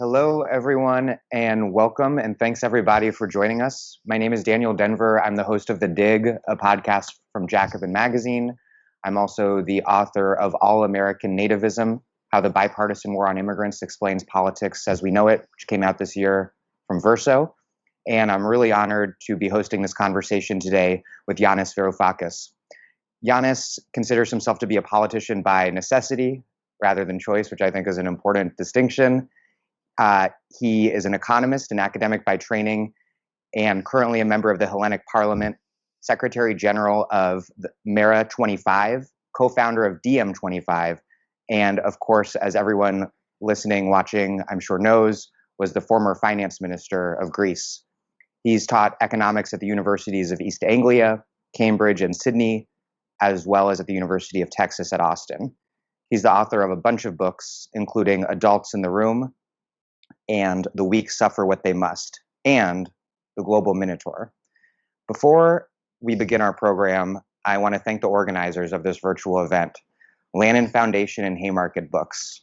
Hello, everyone, and welcome, and thanks everybody for joining us. My name is Daniel Denvir. I'm the host of The Dig, a podcast from Jacobin Magazine. I'm also the author of All American Nativism, How the Bipartisan War on Immigrants Explains Politics as We Know It, which came out this year from Verso. And I'm really honored to be hosting this conversation today with Yanis Varoufakis. Yanis considers himself to be a politician by necessity rather than choice, which I think is an important distinction. He is an economist and academic by training, and currently a member of the Hellenic Parliament, Secretary General of the MERA25, co-founder of DM25, and of course, as everyone listening, watching, I'm sure knows, was the former finance minister of Greece. He's taught economics at the universities of East Anglia, Cambridge, and Sydney, as well as at the University of Texas at Austin. He's the author of a bunch of books, including Adults in the Room, and The Weak Suffer What They Must, and The Global Minotaur. Before we begin our program, I want to thank the organizers of this virtual event, Lannan Foundation and Haymarket Books.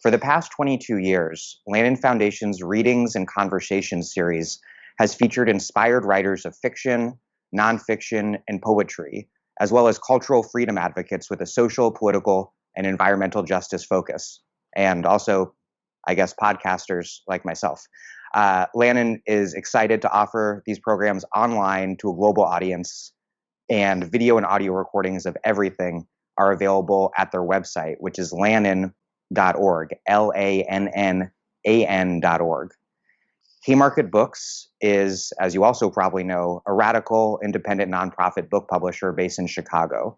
For the past 22 years, Lannan Foundation's Readings and Conversations series has featured inspired writers of fiction, nonfiction, and poetry, as well as cultural freedom advocates with a social, political, and environmental justice focus, and also I guess, podcasters like myself. Lannan is excited to offer these programs online to a global audience, and video and audio recordings of everything are available at their website, which is lannan.org, LANNAN.org. Haymarket Books is, as you also probably know, a radical, independent nonprofit book publisher based in Chicago.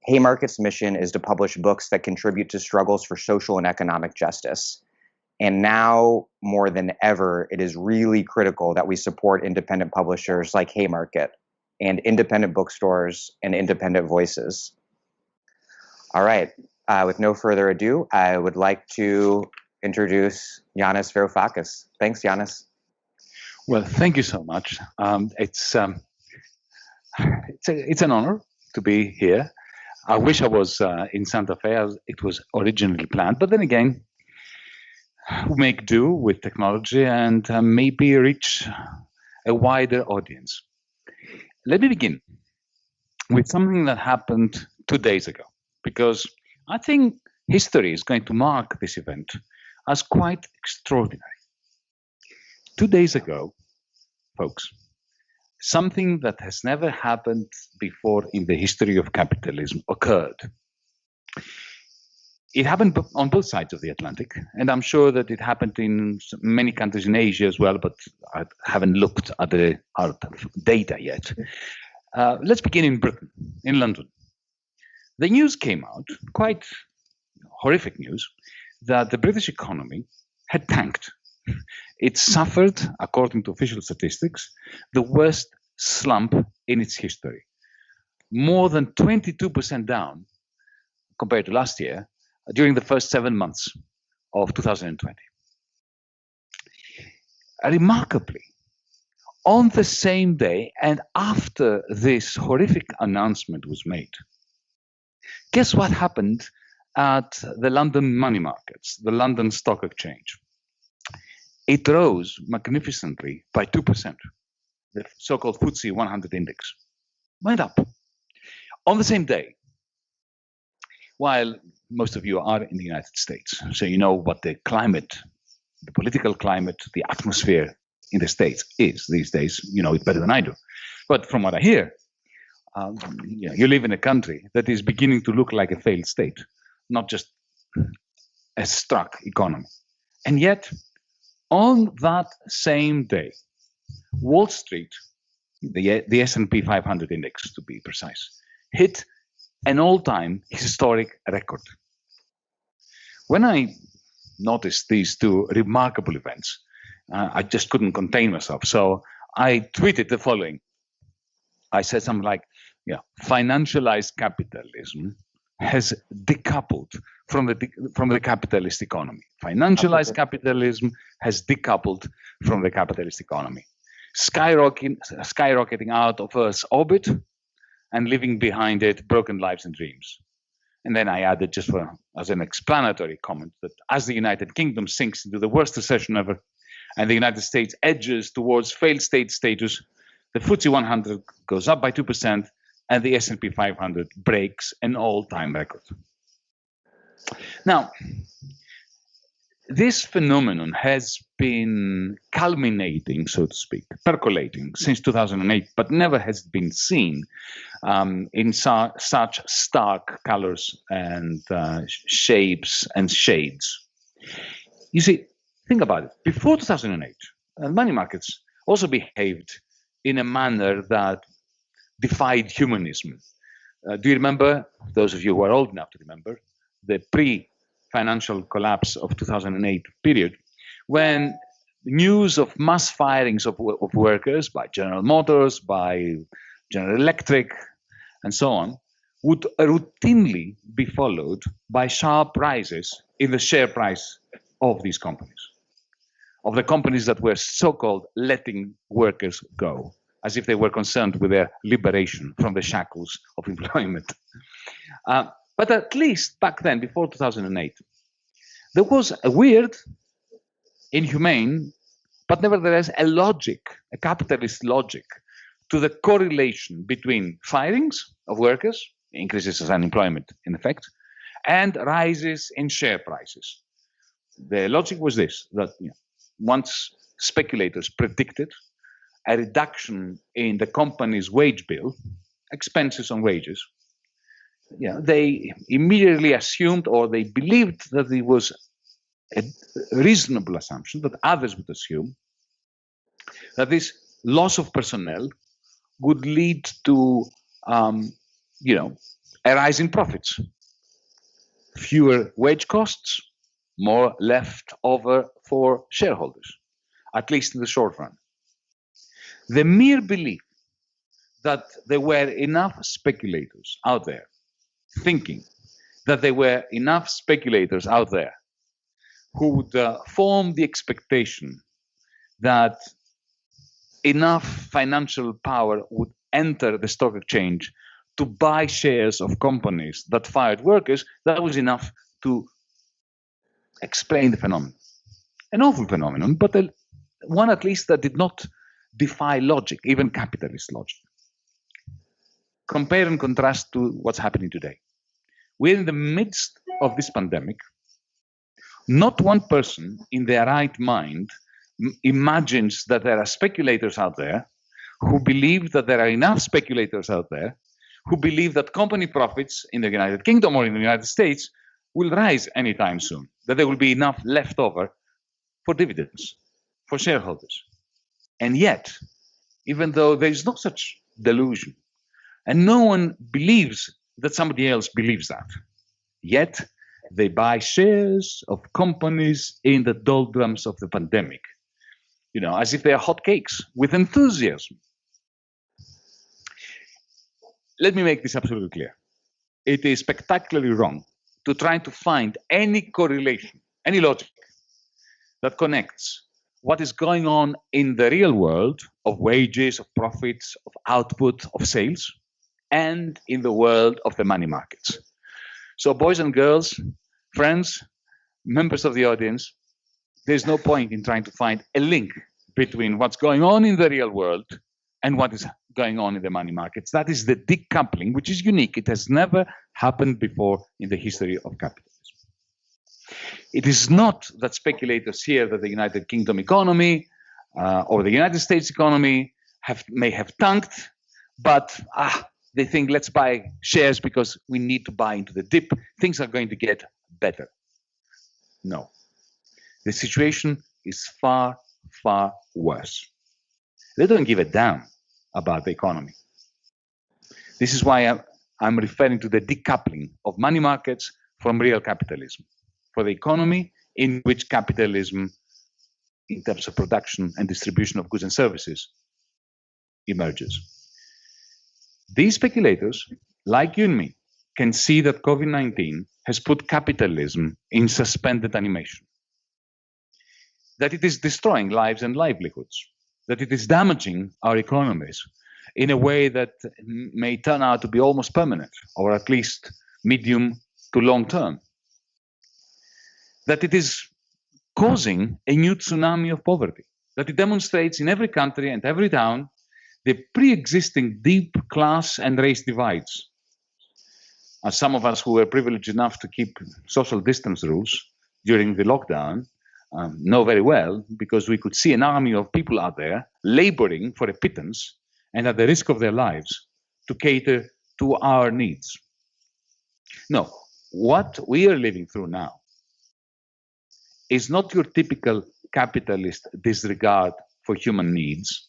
Haymarket's mission is to publish books that contribute to struggles for social and economic justice. And now, more than ever, it is really critical that we support independent publishers like Haymarket and independent bookstores and independent voices. All right, with no further ado, I would like to introduce Yanis Varoufakis. Thanks, Yanis. Well, thank you so much. It's an honor to be here. I wish I was in Santa Fe as it was originally planned, but then again, we make do with technology and maybe reach a wider audience. Let me begin with something that happened 2 days ago, because I think history is going to mark this event as quite extraordinary. 2 days ago, folks, something that has never happened before in the history of capitalism occurred. It happened on both sides of the Atlantic, and I'm sure that it happened in many countries in Asia as well, but I haven't looked at the data yet. Let's begin in Britain, in London. The news came out, quite horrific news, that the British economy had tanked. It suffered, according to official statistics, the worst slump in its history. More than 22% down compared to last year, during the first 7 months of 2020. Remarkably, on the same day and after this horrific announcement was made, guess what happened at the London money markets, the London Stock Exchange? It rose magnificently by 2%. The so-called FTSE 100 index went up. On the same day, while most of you are in the United States, so you know what the climate, the political climate, the atmosphere in the States is these days. You know it better than I do. But from what I hear, you live in a country that is beginning to look like a failed state, not just a struck economy. And yet, on that same day, Wall Street, the S&P 500 index to be precise, hit an all-time historic record. When I noticed these two remarkable events, I just couldn't contain myself. So I tweeted the following. I said something like, financialized capitalism has decoupled from the capitalist economy. Financialized capitalism has decoupled from the capitalist economy, skyrocketing out of Earth's orbit and leaving behind it broken lives and dreams. And then I added, just as an explanatory comment, that as the United Kingdom sinks into the worst recession ever, and the United States edges towards failed state status, the FTSE 100 goes up by 2%, and the S&P 500 breaks an all-time record. Now, this phenomenon has been culminating, so to speak, percolating since 2008, but never has been seen in such stark colors and shapes and shades. You see, think about it. Before 2008, money markets also behaved in a manner that defied humanism. Do you remember, those of you who are old enough to remember, the pre-financial collapse of 2008 period, when news of mass firings of workers by General Motors, by General Electric, and so on, would routinely be followed by sharp rises in the share price of these companies, of the companies that were so-called letting workers go, as if they were concerned with their liberation from the shackles of employment. But at least back then, before 2008, there was a weird, inhumane, but nevertheless a logic, a capitalist logic, to the correlation between firings of workers, increases in unemployment in effect, and rises in share prices. The logic was this, that once speculators predicted a reduction in the company's wage bill, expenses on wages, they immediately assumed, or they believed, that it was a reasonable assumption that others would assume, that this loss of personnel would lead to a rise in profits, fewer wage costs, more left over for shareholders, at least in the short run. The mere belief that there were enough speculators out there, thinking that there were enough speculators out there who would form the expectation that enough financial power would enter the stock exchange to buy shares of companies that fired workers, that was enough to explain the phenomenon. An awful phenomenon, but one at least that did not defy logic, even capitalist logic. Compare and contrast to what's happening today. We're in the midst of this pandemic. Not one person in their right mind imagines that there are speculators out there who believe that there are enough speculators out there who believe that company profits in the United Kingdom or in the United States will rise anytime soon, that there will be enough left over for dividends, for shareholders. And yet, even though there is no such delusion, and no one believes that somebody else believes that, yet they buy shares of companies in the doldrums of the pandemic, as if they are hotcakes, with enthusiasm. Let me make this absolutely clear. It is spectacularly wrong to try to find any correlation, any logic that connects what is going on in the real world of wages, of profits, of output, of sales, and in the world of the money markets. So boys and girls, friends, members of the audience, there's no point in trying to find a link between what's going on in the real world and what is going on in the money markets. That is the decoupling, which is unique. It has never happened before in the history of capitalism. It is not that speculators hear that the United Kingdom economy or the United States economy may have tanked, but they think, let's buy shares because we need to buy into the dip. Things are going to get better. No. The situation is far, far worse. They don't give a damn about the economy. This is why I'm referring to the decoupling of money markets from real capitalism, for the economy in which capitalism, in terms of production and distribution of goods and services, emerges. These speculators, like you and me, can see that COVID-19 has put capitalism in suspended animation, that it is destroying lives and livelihoods, that it is damaging our economies in a way that may turn out to be almost permanent, or at least medium to long term, that it is causing a new tsunami of poverty, that it demonstrates in every country and every town the pre-existing deep class and race divides. As some of us who were privileged enough to keep social distance rules during the lockdown know very well, because we could see an army of people out there laboring for a pittance and at the risk of their lives to cater to our needs. No, what we are living through now is not your typical capitalist disregard for human needs,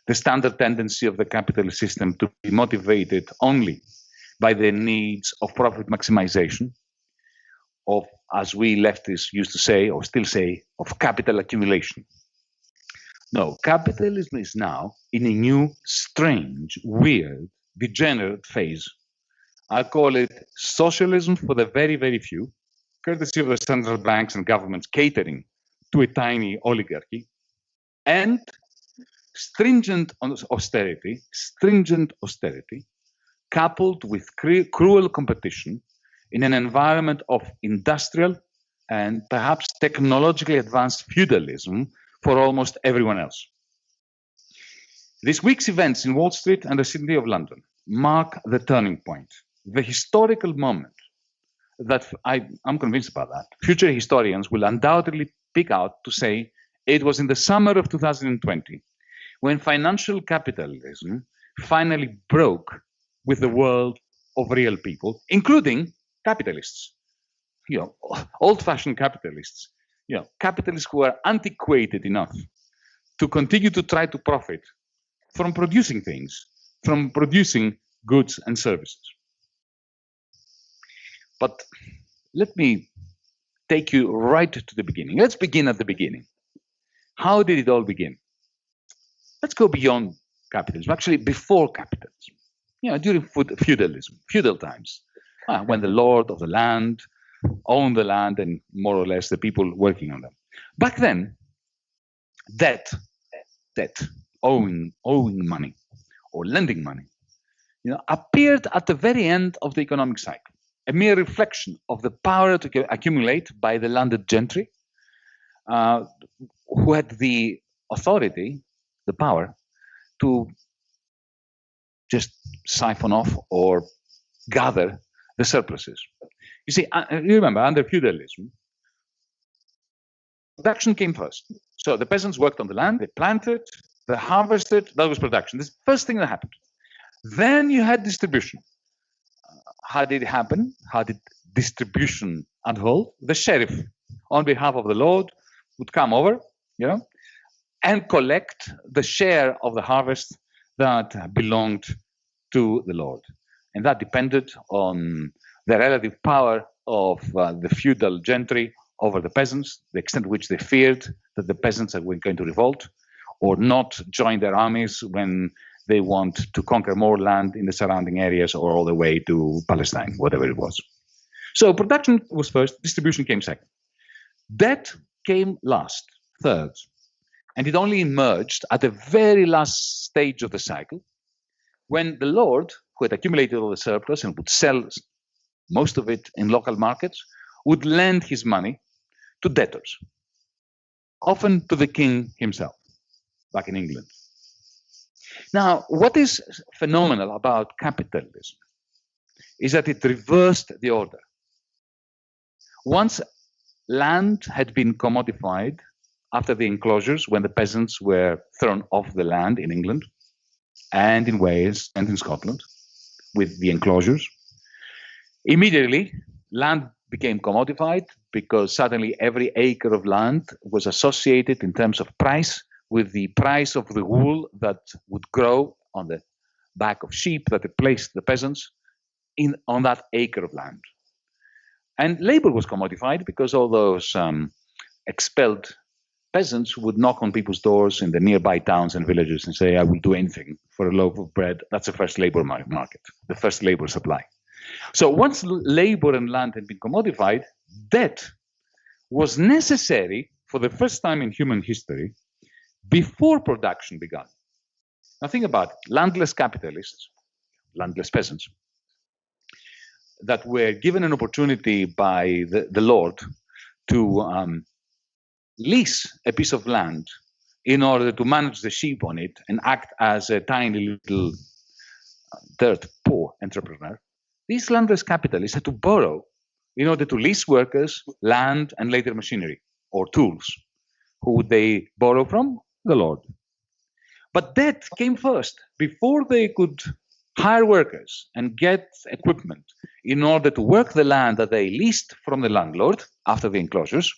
the standard tendency of the capitalist system to be motivated only by the needs of profit maximization, of, as we leftists used to say, or still say, of capital accumulation. No, capitalism is now in a new, strange, weird, degenerate phase. I call it socialism for the very, very few, courtesy of the central banks and governments catering to a tiny oligarchy, and stringent austerity, coupled with cruel competition in an environment of industrial and perhaps technologically advanced feudalism for almost everyone else. This week's events in Wall Street and the City of London mark the turning point, the historical moment that I'm convinced about that. Future historians will undoubtedly pick out to say it was in the summer of 2020 when financial capitalism finally broke with the world of real people, including capitalists, old-fashioned capitalists, capitalists who are antiquated enough to continue to try to profit from producing things, from producing goods and services. But let me take you right to the beginning. Let's begin at the beginning. How did it all begin? Let's go beyond capitalism, actually before capitalism, during feudalism, feudal times, when the lord of the land owned the land and more or less the people working on them. Back then, debt, owing money or lending money, appeared at the very end of the economic cycle, a mere reflection of the power to accumulate by the landed gentry, who had the authority, the power, to just siphon off or gather the surpluses. You see, you remember, under feudalism, production came first. So the peasants worked on the land, they planted, they harvested, that was production. This is the first thing that happened. Then you had distribution. How did it happen? How did distribution unfold? The sheriff, on behalf of the lord, would come over, and collect the share of the harvest that belonged to the lord. And that depended on the relative power of the feudal gentry over the peasants, the extent to which they feared that the peasants were going to revolt or not join their armies when they want to conquer more land in the surrounding areas or all the way to Palestine, whatever it was. So production was first, distribution came second. Debt came last, third. And it only emerged at the very last stage of the cycle, when the lord, who had accumulated all the surplus and would sell most of it in local markets, would lend his money to debtors, often to the king himself, back in England. Now, what is phenomenal about capitalism is that it reversed the order. Once land had been commodified after the enclosures, when the peasants were thrown off the land in England and in Wales and in Scotland with the enclosures, immediately land became commodified because suddenly every acre of land was associated in terms of price with the price of the wool that would grow on the back of sheep that had placed the peasants on that acre of land. And labor was commodified because all those expelled peasants would knock on people's doors in the nearby towns and villages and say, I will do anything for a loaf of bread. That's the first labor market, the first labor supply. So once labor and land had been commodified, debt was necessary for the first time in human history before production began. Now think about it. Landless capitalists, landless peasants, that were given an opportunity by the Lord to lease a piece of land in order to manage the sheep on it and act as a tiny little dirt poor entrepreneur, these landless capitalists had to borrow in order to lease workers, land, and later machinery or tools. Who would they borrow from? The Lord. But debt came first. Before they could hire workers and get equipment in order to work the land that they leased from the landlord after the enclosures,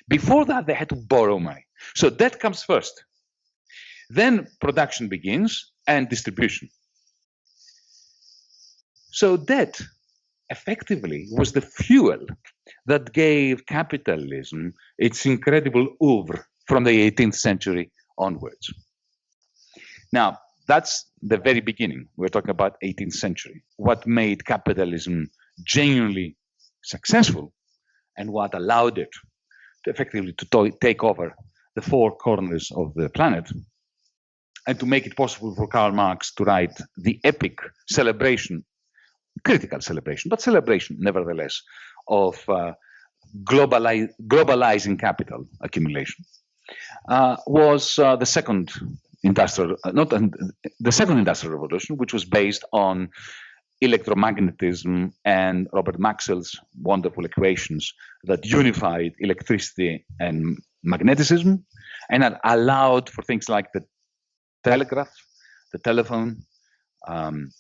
before that they had to borrow money. So debt comes first. Then production begins and distribution. So debt effectively was the fuel that gave capitalism its incredible oeuvre from the 18th century onwards. Now, that's the very beginning. We're talking about 18th century. What made capitalism genuinely successful and what allowed it to effectively take over the four corners of the planet and to make it possible for Karl Marx to write the epic celebration, critical celebration, but celebration nevertheless, of globalizing capital accumulation, was the second industrial, the second industrial revolution, which was based on electromagnetism and Robert Maxwell's wonderful equations that unified electricity and magnetism, and that allowed for things like the telegraph, the telephone,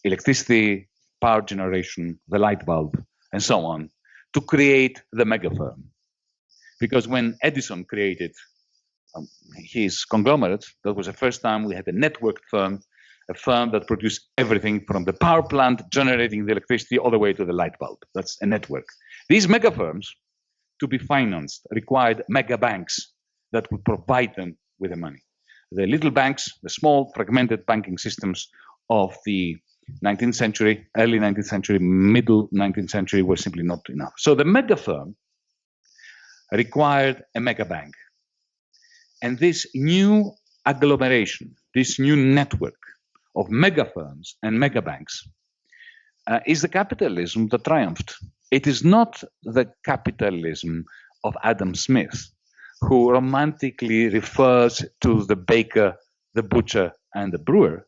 electricity, power generation, the light bulb, and so on, to create the mega firm. Because when Edison created his conglomerate, that was the first time we had a networked firm, a firm that produced everything from the power plant generating the electricity all the way to the light bulb. That's a network. These mega firms, to be financed, required mega banks that would provide them with the money. The little banks, the small fragmented banking systems of the 19th century, early 19th century, middle 19th century were simply not enough. So the mega firm required a mega bank. And this new agglomeration, this new network of mega firms and mega banks is the capitalism that triumphed. It is not the capitalism of Adam Smith, who romantically refers to the baker, the butcher, and the brewer,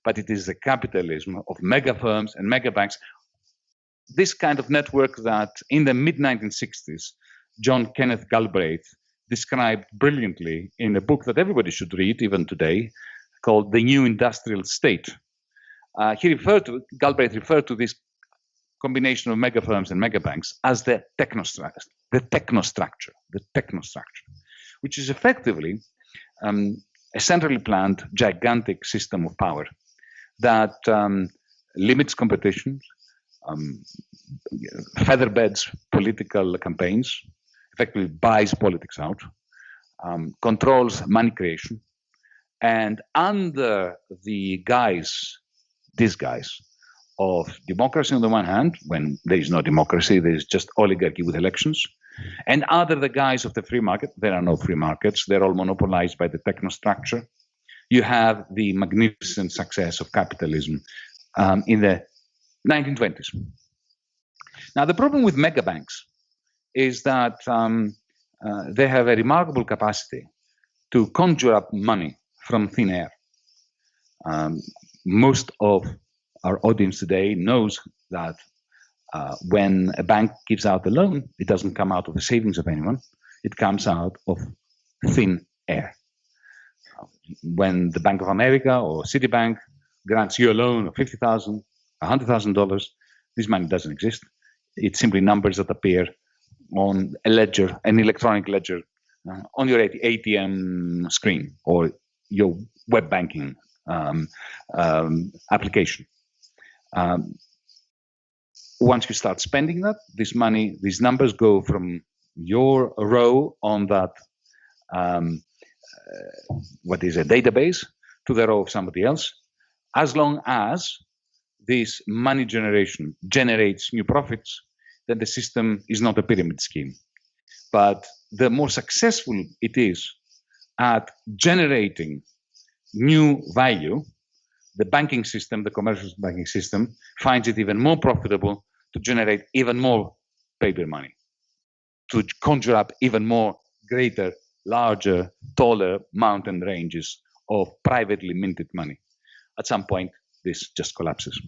but it is the capitalism of mega firms and mega banks. This kind of network that in the mid-1960s, John Kenneth Galbraith described brilliantly in a book that everybody should read, even today, called The New Industrial State. Galbraith referred to this combination of mega firms and mega banks as the technostructure, which is effectively a centrally planned, gigantic system of power that limits competition, featherbeds political campaigns, effectively buys politics out, controls money creation, and under the disguise of democracy on the one hand, when there is no democracy, there is just oligarchy with elections, and under the guise of the free market, there are no free markets, they're all monopolized by the technostructure. You have the magnificent success of capitalism in the 1920s. Now, the problem with mega banks is that they have a remarkable capacity to conjure up money from thin air. Most of our audience today knows that when a bank gives out a loan, it doesn't come out of the savings of anyone. It comes out of thin air. When the Bank of America or Citibank grants you a loan of $50,000, $100,000, this money doesn't exist. It's simply numbers that appear on a ledger, an electronic ledger, on your ATM screen or your web banking application. Once you start spending that, this money, these numbers go from your row on that what is a database to the row of somebody else, as long as this money generation generates new profits, then the system is not a pyramid scheme. But the more successful it is at generating new value, the banking system, the commercial banking system, finds it even more profitable to generate even more paper money, to conjure up even more greater, larger, taller mountain ranges of privately minted money. At some point, this just collapses.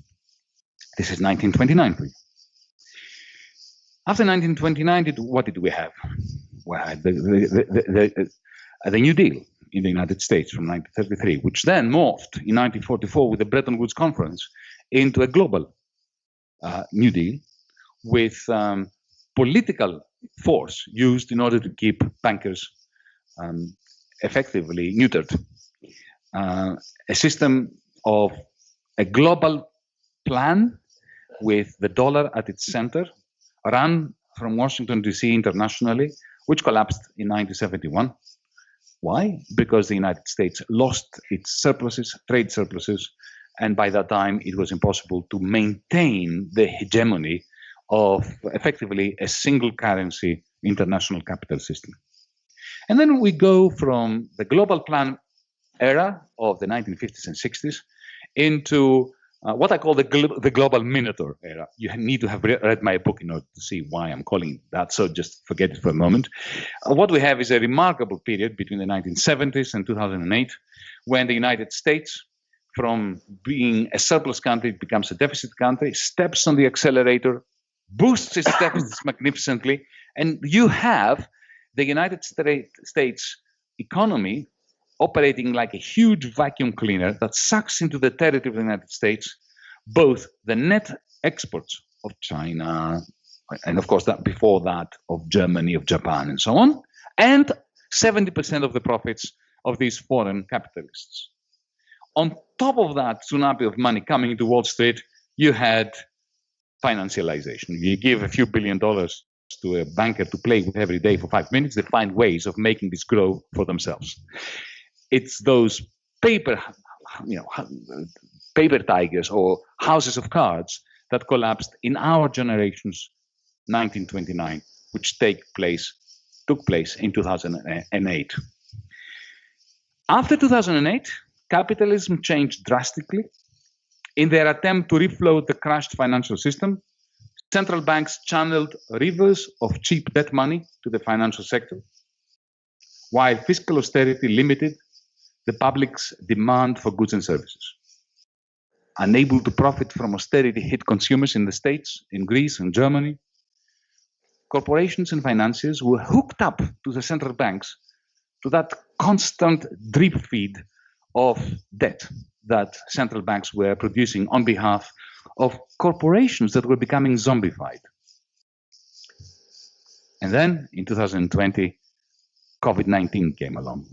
This is 1929 for you. After 1929, what did we have? We had the New Deal in the United States from 1933, which then morphed in 1944 with the Bretton Woods Conference into a global New Deal with political force used in order to keep bankers effectively neutered. A system of a global plan with the dollar at its center, run from Washington, D.C. internationally, which collapsed in 1971. Why? Because the United States lost its surpluses, trade surpluses, and by that time it was impossible to maintain the hegemony of effectively a single currency international capital system. And then we go from the global plan era of the 1950s and 60s into what I call the global minotaur era. You need to have read my book in order to see why I'm calling it that, so just forget it for a moment. What we have is a remarkable period between the 1970s and 2008, when the United States, from being a surplus country, becomes a deficit country, steps on the accelerator, boosts its deficits magnificently, and you have the United States economy operating like a huge vacuum cleaner that sucks into the territory of the United States both the net exports of China, and of course that before that of Germany, of Japan, and so on, and 70% of the profits of these foreign capitalists. On top of that tsunami of money coming into Wall Street, you had financialization. You give a few $1 billion to a banker to play with every day for 5 minutes, they find ways of making this grow for themselves. It's those paper tigers or houses of cards that collapsed in our generation's 1929, which took place in 2008. After 2008, capitalism changed drastically. In their attempt to refloat the crashed financial system, central banks channeled rivers of cheap debt money to the financial sector, while fiscal austerity limited the public's demand for goods and services. Unable to profit from austerity hit consumers in the States, in Greece and Germany. Corporations and financiers were hooked up to the central banks, to that constant drip feed of debt that central banks were producing on behalf of corporations that were becoming zombified. And then in 2020, COVID-19 came along.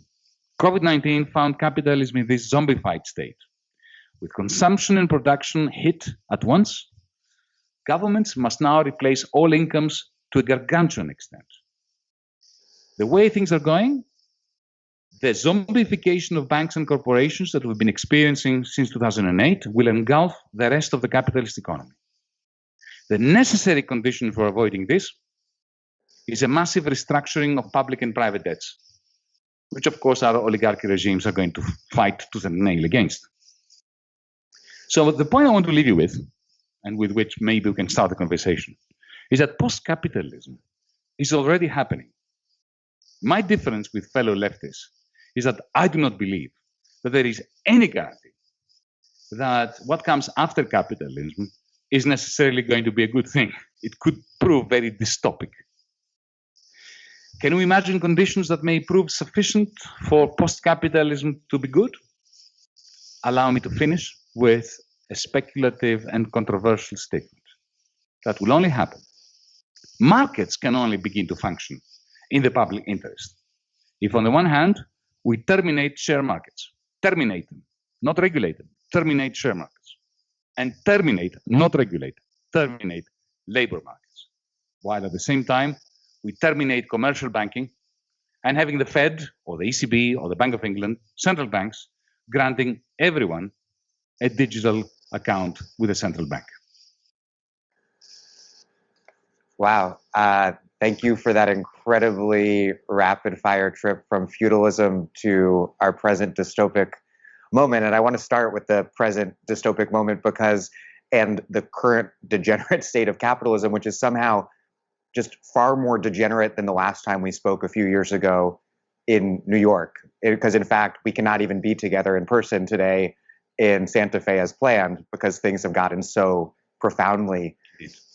COVID-19 found capitalism in this zombified state. With consumption and production hit at once, governments must now replace all incomes to a gargantuan extent. The way things are going, the zombification of banks and corporations that we've been experiencing since 2008 will engulf the rest of the capitalist economy. The necessary condition for avoiding this is a massive restructuring of public and private debts, which of course our oligarchy regimes are going to fight tooth and nail against. So the point I want to leave you with, and with which maybe we can start a conversation, is that post-capitalism is already happening. My difference with fellow leftists is that I do not believe that there is any guarantee that what comes after capitalism is necessarily going to be a good thing. It could prove very dystopic. Can we imagine conditions that may prove sufficient for post-capitalism to be good? Allow me to finish with a speculative and controversial statement. That will only happen. Markets can only begin to function in the public interest if, on the one hand, we terminate share markets, terminate them, not regulate them, terminate share markets, and terminate, not regulate, terminate labor markets, while at the same time we terminate commercial banking and having the Fed or the ECB or the Bank of England, central banks, granting everyone a digital account with a central bank. Wow. Thank you for that incredibly rapid fire trip from feudalism to our present dystopic moment. And I want to start with the present dystopic moment because and the current degenerate state of capitalism, which is somehow just far more degenerate than the last time we spoke a few years ago in New York. Because in fact, we cannot even be together in person today in Santa Fe as planned because things have gotten so profoundly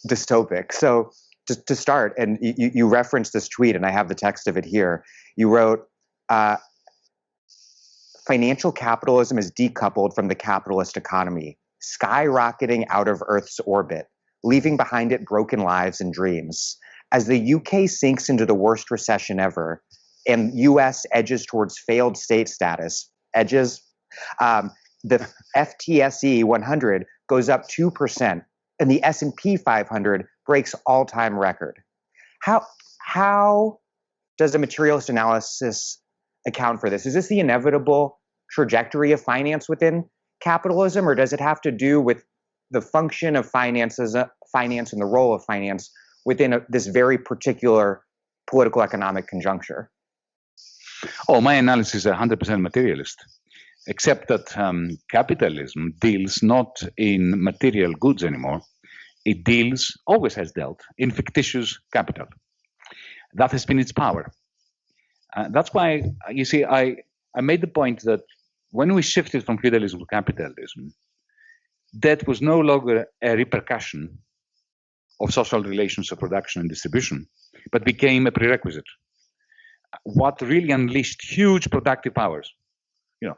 dystopic. So to start, and you referenced this tweet, and I have the text of it here. You wrote, financial capitalism is decoupled from the capitalist economy, skyrocketing out of Earth's orbit, leaving behind it broken lives and dreams. As the UK sinks into the worst recession ever, and US edges towards failed state status, the FTSE 100 goes up 2%, and the S&P 500 breaks all-time record. How does a materialist analysis account for this? Is this the inevitable trajectory of finance within capitalism, or does it have to do with the function of finance and the role of finance within this very particular political economic conjuncture? Oh, my analysis is 100% materialist, except that capitalism deals not in material goods anymore. It always has dealt, in fictitious capital. That has been its power. That's why, you see, I made the point that when we shifted from feudalism to capitalism, that was no longer a repercussion of social relations of production and distribution, but became a prerequisite. What really unleashed huge productive powers,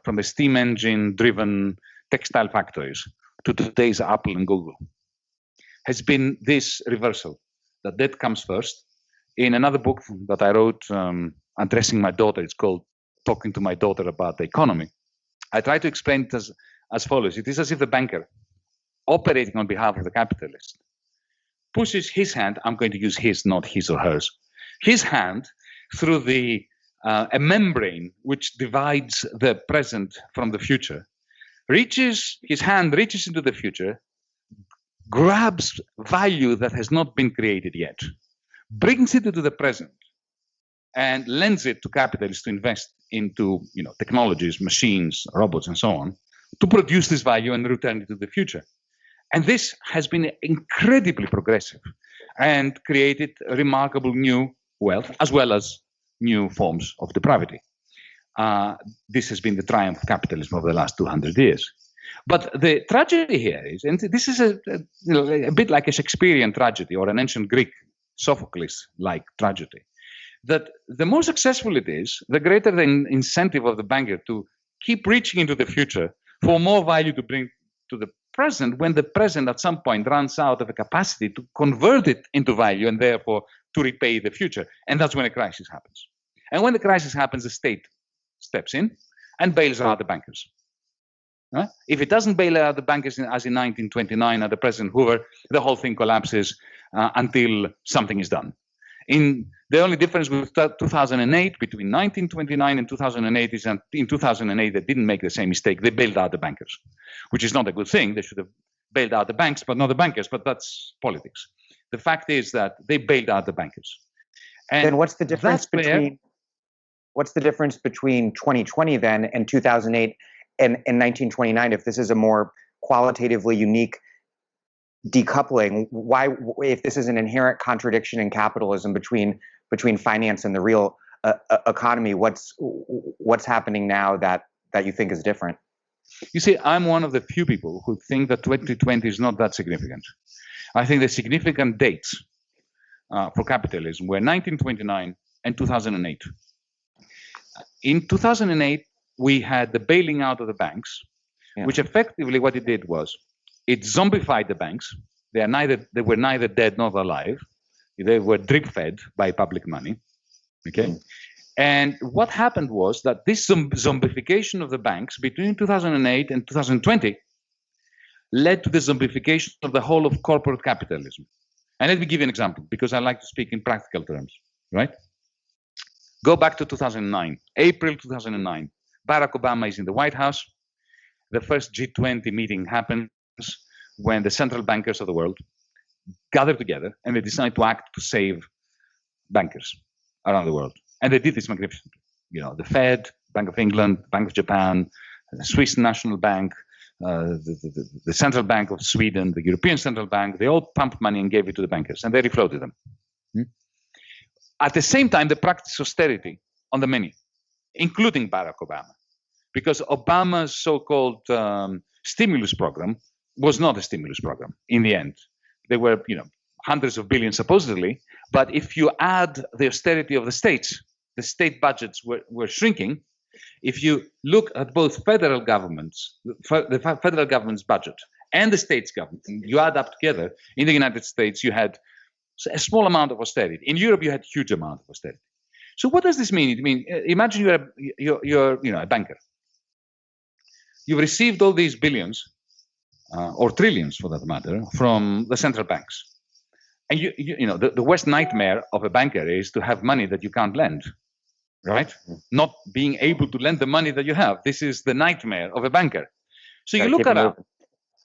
from the steam engine-driven textile factories to today's Apple and Google, has been this reversal, that comes first. In another book that I wrote addressing my daughter, it's called Talking to My Daughter About the Economy, I try to explain it as follows. It is as if the banker, operating on behalf of the capitalist, pushes his hand, I'm going to use his, not his or hers, his hand through a membrane which divides the present from the future, his hand reaches into the future, grabs value that has not been created yet, brings it into the present, and lends it to capitalists to invest into technologies, machines, robots, and so on, to produce this value and return it to the future. And this has been incredibly progressive and created remarkable new wealth as well as new forms of depravity. This has been the triumph of capitalism over the last 200 years. But the tragedy here is, and this is a bit like a Shakespearean tragedy or an ancient Greek Sophocles-like tragedy, that the more successful it is, the greater the incentive of the banker to keep reaching into the future for more value to bring to the present, when the present at some point runs out of a capacity to convert it into value and therefore to repay the future. And that's when a crisis happens. And when the crisis happens, the state steps in and bails out the bankers. If it doesn't bail out the bankers as in 1929 under President Hoover, the whole thing collapses until something is done. The only difference with 2008, between 1929 and 2008, is that in 2008 they didn't make the same mistake. They bailed out the bankers, which is not a good thing. They should have bailed out the banks, but not the bankers. But that's politics. The fact is that they bailed out the bankers. And then what's the difference between 2020 then and 2008 and 1929? If this is a more qualitatively unique decoupling, why, if this is an inherent contradiction in capitalism between finance and the real economy, what's happening now that you think is different? You see, I'm one of the few people who think that 2020 is not that significant. I think the significant dates for capitalism were 1929 and 2008. In 2008, we had the bailing out of the banks, which effectively what it did was it zombified the banks. They were neither dead nor alive. They were drip-fed by public money. Okay, and what happened was that this zombification of the banks between 2008 and 2020 led to the zombification of the whole of corporate capitalism. And let me give you an example, because I like to speak in practical terms. Right? Go back to 2009, April 2009. Barack Obama is in the White House. The first G20 meeting happens when the central bankers of the world gather together and they decide to act to save bankers around the world. And they did this magnificently. The Fed, Bank of England, Bank of Japan, the Swiss National Bank, the Central Bank of Sweden, the European Central Bank, they all pumped money and gave it to the bankers, and they refloated them. At the same time, they practiced austerity on the many, including Barack Obama, because Obama's so-called stimulus program was not a stimulus program in the end. There were, hundreds of billions supposedly, but if you add the austerity of the states, the state budgets were shrinking. If you look at both federal governments, the federal government's budget and the state's government, you add up together, in the United States, you had a small amount of austerity. In Europe, you had huge amount of austerity. So what does this mean? I mean, imagine you're a banker. You've received all these billions, or trillions for that matter, from the central banks. And the worst nightmare of a banker is to have money that you can't lend, right? Not being able to lend the money that you have. This is the nightmare of a banker. So you look around,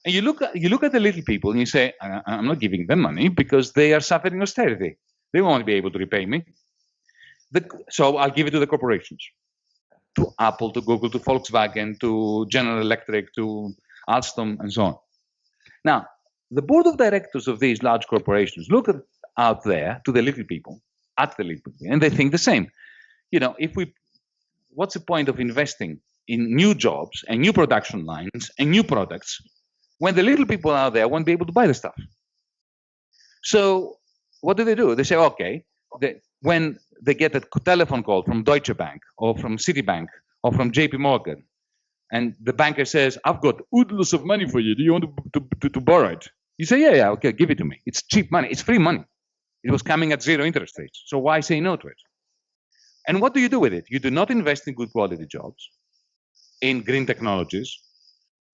and you look at the little people, and you say, I'm not giving them money because they are suffering austerity. They won't be able to repay me. So I'll give it to the corporations, to Apple, to Google, to Volkswagen, to General Electric, to Alstom, and so on. Now, the board of directors of these large corporations look out there to the little people, and they think the same. What's the point of investing in new jobs and new production lines and new products when the little people out there won't be able to buy the stuff? So what do? They say, okay, when they get a telephone call from Deutsche Bank or from Citibank or from JP Morgan, and the banker says, I've got oodles of money for you. Do you want to borrow it? You say, yeah, okay, give it to me. It's cheap money. It's free money. It was coming at 0 interest rates. So why say no to it? And what do you do with it? You do not invest in good quality jobs, in green technologies,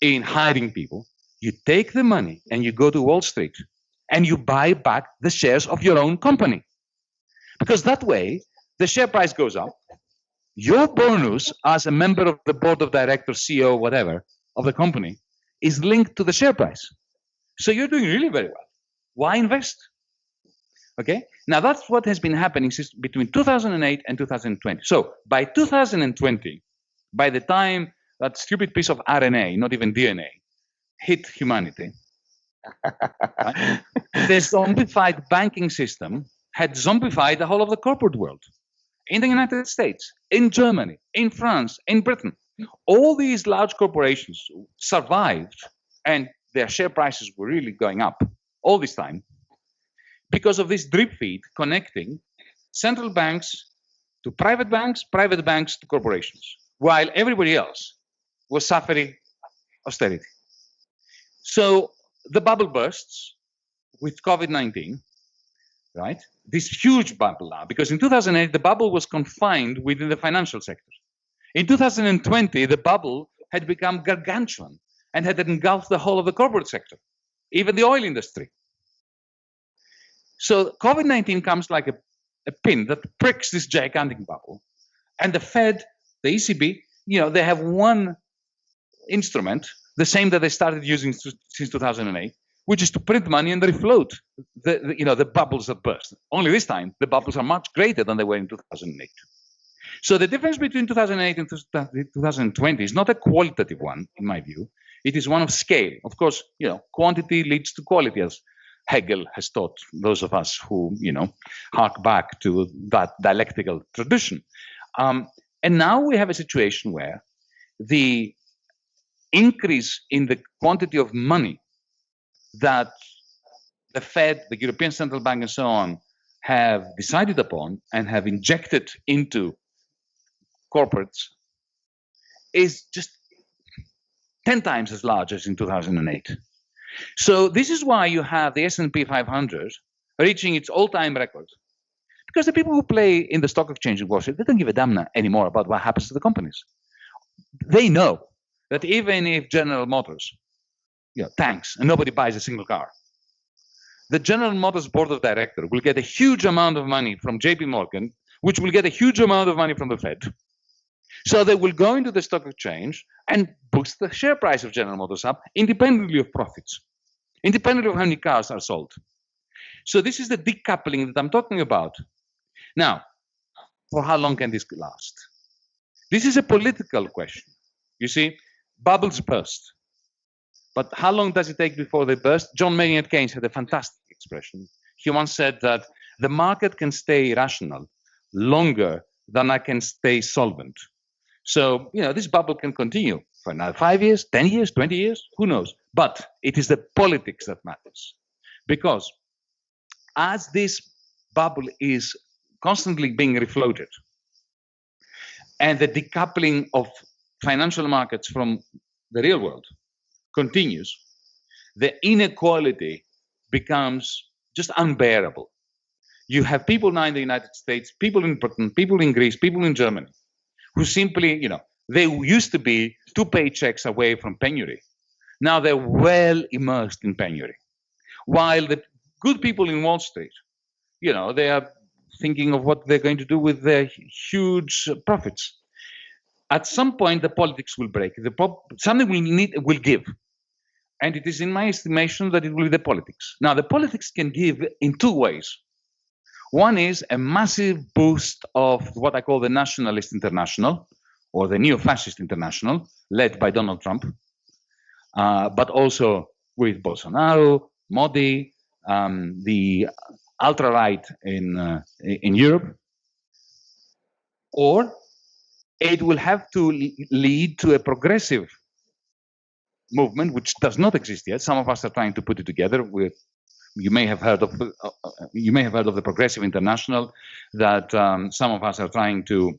in hiring people. You take the money and you go to Wall Street and you buy back the shares of your own company. Because that way, the share price goes up. Your bonus as a member of the board of directors, CEO, whatever, of the company is linked to the share price. So you're doing really very well. Why invest? Okay. Now that's what has been happening since between 2008 and 2020. So by 2020, by the time that stupid piece of RNA, not even DNA, hit humanity, right, the zombified banking system had zombified the whole of the corporate world. In the United States, in Germany, in France, in Britain, all these large corporations survived, and their share prices were really going up all this time because of this drip feed connecting central banks to private banks to corporations, while everybody else was suffering austerity. So the bubble bursts with COVID-19, right? This huge bubble now, because in 2008, the bubble was confined within the financial sector. In 2020, the bubble had become gargantuan and had engulfed the whole of the corporate sector, even the oil industry. So COVID-19 comes like a pin that pricks this gigantic bubble. And the Fed, the ECB, they have one instrument, the same that they started using since 2008, which is to print money and refloat the bubbles that burst. Only this time, the bubbles are much greater than they were in 2008. So the difference between 2008 and 2020 is not a qualitative one, in my view. It is one of scale. Of course, quantity leads to quality, as Hegel has taught those of us who, hark back to that dialectical tradition. And now we have a situation where the increase in the quantity of money that the Fed, the European Central Bank, and so on have decided upon and have injected into corporates is just 10 times as large as in 2008. So this is why you have the S&P 500 reaching its all-time record. Because the people who play in the stock exchange in Wall Street, they don't give a damn anymore about what happens to the companies. They know that even if General Motors tanks and nobody buys a single car, the General Motors board of directors will get a huge amount of money from JP Morgan, which will get a huge amount of money from the Fed. So they will go into the stock exchange and boost the share price of General Motors up independently of profits, independently of how many cars are sold. So this is the decoupling that I'm talking about. Now, for how long can this last? This is a political question. You see, bubbles burst. But how long does it take before they burst? John Maynard Keynes had a fantastic expression. He once said that the market can stay rational longer than I can stay solvent. So, this bubble can continue for another 5 years, 10 years, 20 years, who knows? But it is the politics that matters. Because as this bubble is constantly being refloated, and the decoupling of financial markets from the real world continues, the inequality becomes just unbearable. You have people now in the United States, people in Britain, people in Greece, people in Germany, who simply, they used to be 2 paychecks away from penury. Now they're well immersed in penury. While the good people in Wall Street, they are thinking of what they're going to do with their huge profits. At some point, the politics will break. Something will give. And it is in my estimation that it will be the politics. Now, the politics can give in 2 ways. One is a massive boost of what I call the Nationalist International, or the Neo-Fascist International, led by Donald Trump, but also with Bolsonaro, Modi, the ultra-right in Europe. Or it will have to lead to a progressive movement, which does not exist yet. Some of us are trying to put it together. You may have heard of the Progressive International, that some of us are trying to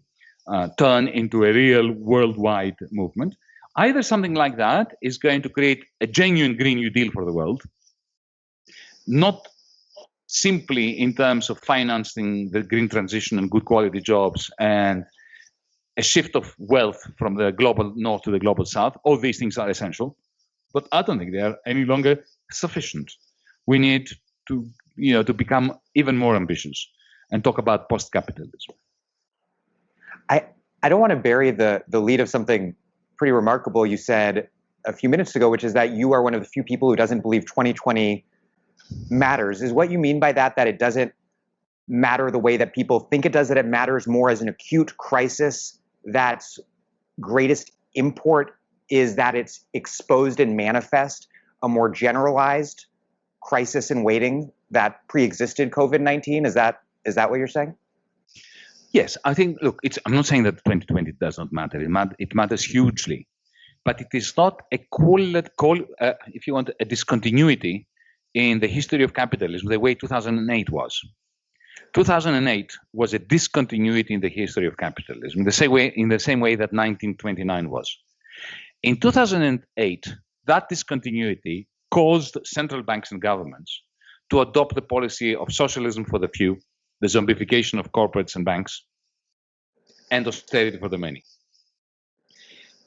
turn into a real worldwide movement. Either something like that is going to create a genuine Green New Deal for the world, not simply in terms of financing the green transition and good quality jobs and a shift of wealth from the global north to the global south. All these things are essential, but I don't think they are any longer sufficient. We need to become even more ambitious and talk about post-capitalism. I don't want to bury the lead of something pretty remarkable you said a few minutes ago, which is that you are one of the few people who doesn't believe 2020 matters. Is what you mean by that it doesn't matter the way that people think it does, that it matters more as an acute crisis that's greatest import is that it's exposed and manifest a more generalized crisis in waiting that pre-existed COVID-19? Is that what you're saying? Yes, I think, look, I'm not saying that 2020 does not matter. It matters hugely, but it is not if you want, a discontinuity in the history of capitalism the way 2008 was. 2008 was a discontinuity in the history of capitalism, in the same way that 1929 was. In 2008, that discontinuity caused central banks and governments to adopt the policy of socialism for the few, the zombification of corporates and banks, and austerity for the many.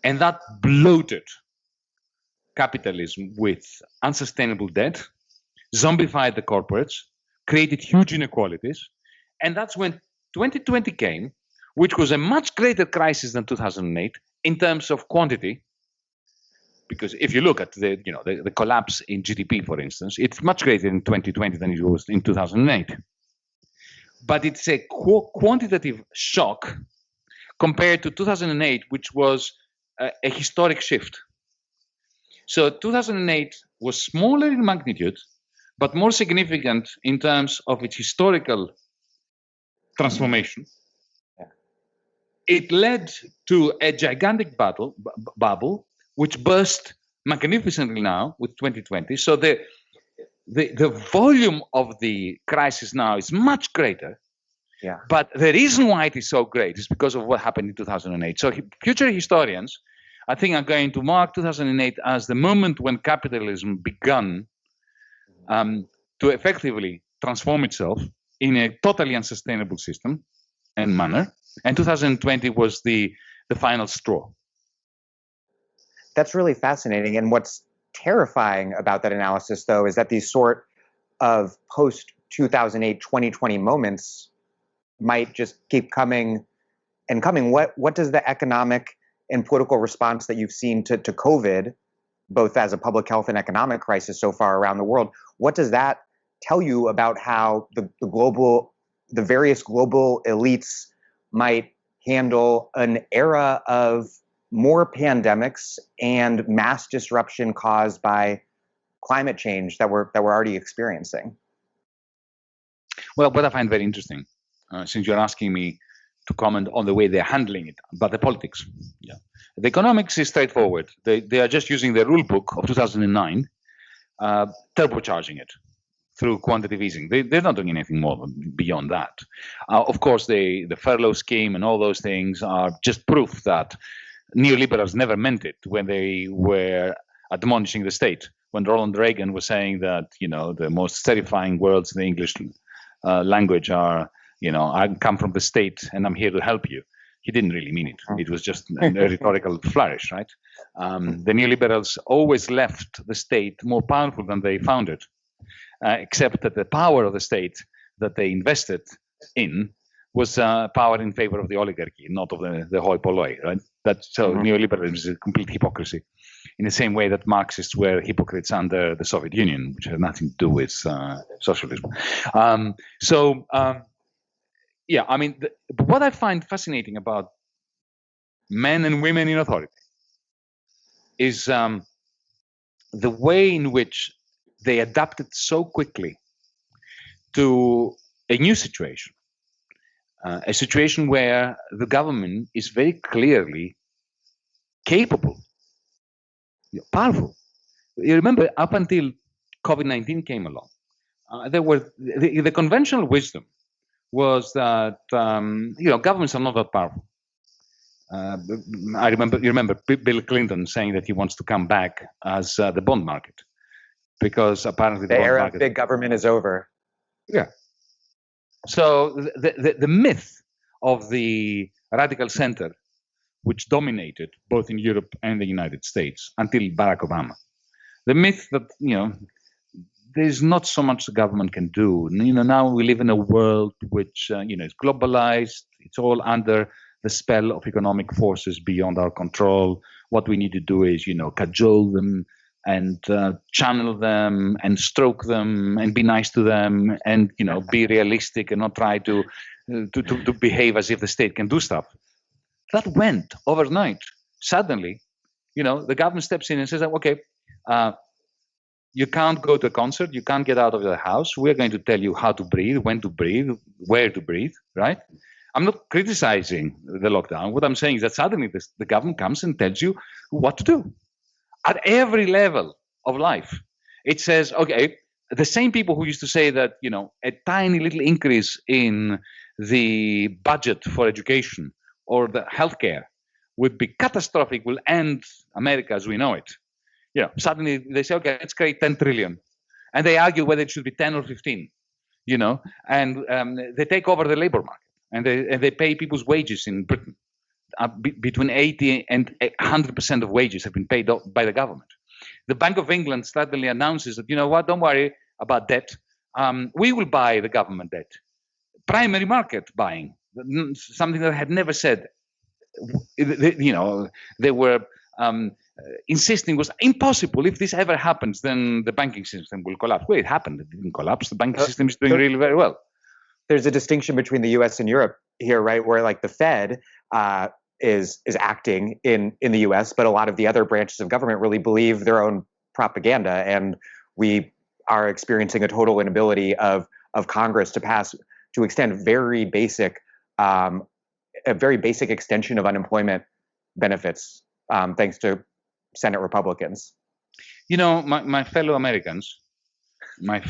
And that bloated capitalism with unsustainable debt, zombified the corporates, created huge inequalities. And that's when 2020 came, which was a much greater crisis than 2008 in terms of quantity. Because if you look at the collapse in GDP, for instance, it's much greater in 2020 than it was in 2008. But it's a quantitative shock compared to 2008, which was a historic shift. So 2008 was smaller in magnitude, but more significant in terms of its historical transformation. Yeah. It led to a gigantic bubble, which burst magnificently now with 2020. So the volume of the crisis now is much greater. Yeah. But the reason why it is so great is because of what happened in 2008. So future historians, I think, are going to mark 2008 as the moment when capitalism began to effectively transform itself in a totally unsustainable system and manner. And 2020 was the final straw. That's really fascinating. And what's terrifying about that analysis, though, is that these sort of post-2008, 2020 moments might just keep coming and coming. What does the economic and political response that you've seen to COVID, both as a public health and economic crisis so far around the world, what does that tell you about how the various global elites might handle an era of more pandemics and mass disruption caused by climate change that we're already experiencing? Well, what I find very interesting, since you're asking me to comment on the way they're handling it, but the politics. Yeah. The economics is straightforward. They are just using the rule book of 2009, turbocharging it through quantitative easing. They're not doing anything more beyond that. Of course, the furlough scheme and all those things are just proof that neoliberals never meant it when they were admonishing the state. When Ronald Reagan was saying that, the most terrifying words in the English language are, I come from the state and I'm here to help you. He didn't really mean it. It was just a rhetorical flourish, right? The neoliberals always left the state more powerful than they found it, except that the power of the state that they invested in was power in favor of the oligarchy, not of the hoi polloi, right? So neoliberalism is a complete hypocrisy, in the same way that Marxists were hypocrites under the Soviet Union, which had nothing to do with socialism. What I find fascinating about men and women in authority is the way in which they adapted so quickly to a new situation. A situation where the government is very clearly capable, powerful. You remember, up until COVID-19 came along, there were the conventional wisdom was that governments are not that powerful. You remember Bill Clinton saying that he wants to come back as the bond market, because apparently the era of big government is over. Yeah. So the myth of the radical center, which dominated both in Europe and the United States until Barack Obama, the myth that there's not so much the government can do. Now we live in a world which is globalized. It's all under the spell of economic forces beyond our control. What we need to do is cajole them and channel them and stroke them and be nice to them and be realistic and not try to behave as if the state can do stuff. That went overnight. Suddenly, the government steps in and says, okay, you can't go to a concert, you can't get out of your house, we're going to tell you how to breathe, when to breathe, where to breathe, right? I'm not criticizing the lockdown. What I'm saying is that suddenly the government comes and tells you what to do. At every level of life, it says, okay, the same people who used to say that, a tiny little increase in the budget for education or the healthcare would be catastrophic, will end America as we know it. Suddenly they say, okay, let's create 10 trillion. And they argue whether it should be 10 or 15, and they take over the labor market and they pay people's wages in Britain. Between 80 and 100% of wages have been paid by the government. The Bank of England suddenly announces that, don't worry about debt. We will buy the government debt. Primary market buying, something that I had never said. They were insisting was impossible. If this ever happens, then the banking system will collapse. Well, it happened. It didn't collapse. The banking system is doing really very well. There's a distinction between the U.S. and Europe here, right? Where like the Fed is acting in the U.S., but a lot of the other branches of government really believe their own propaganda, and we are experiencing a total inability of Congress to extend a very basic extension of unemployment benefits, thanks to Senate Republicans. My fellow Americans, my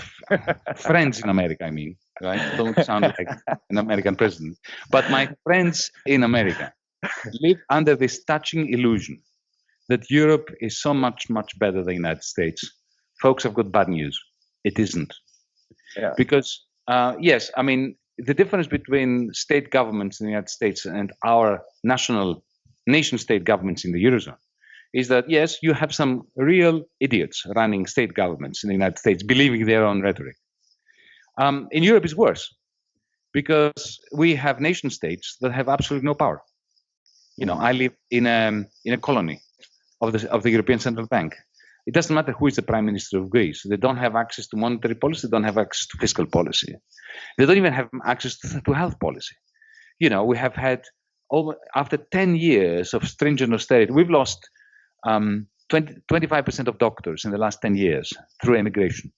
friends in America, I mean, right? Don't sound like an American president, but my friends in America live under this touching illusion that Europe is so much, much better than the United States. Folks, I've got bad news. It isn't. Yeah. Because, yes, I mean, the difference between state governments in the United States and our nation-state governments in the Eurozone is that, yes, you have some real idiots running state governments in the United States, believing their own rhetoric. In Europe, it's worse because we have nation states that have absolutely no power. I live in a colony of the European Central Bank. It doesn't matter who is the Prime Minister of Greece. They don't have access to monetary policy. They don't have access to fiscal policy. They don't even have access to health policy. We have had after 10 years of stringent austerity, we've lost 25% of doctors in the last 10 years through immigration.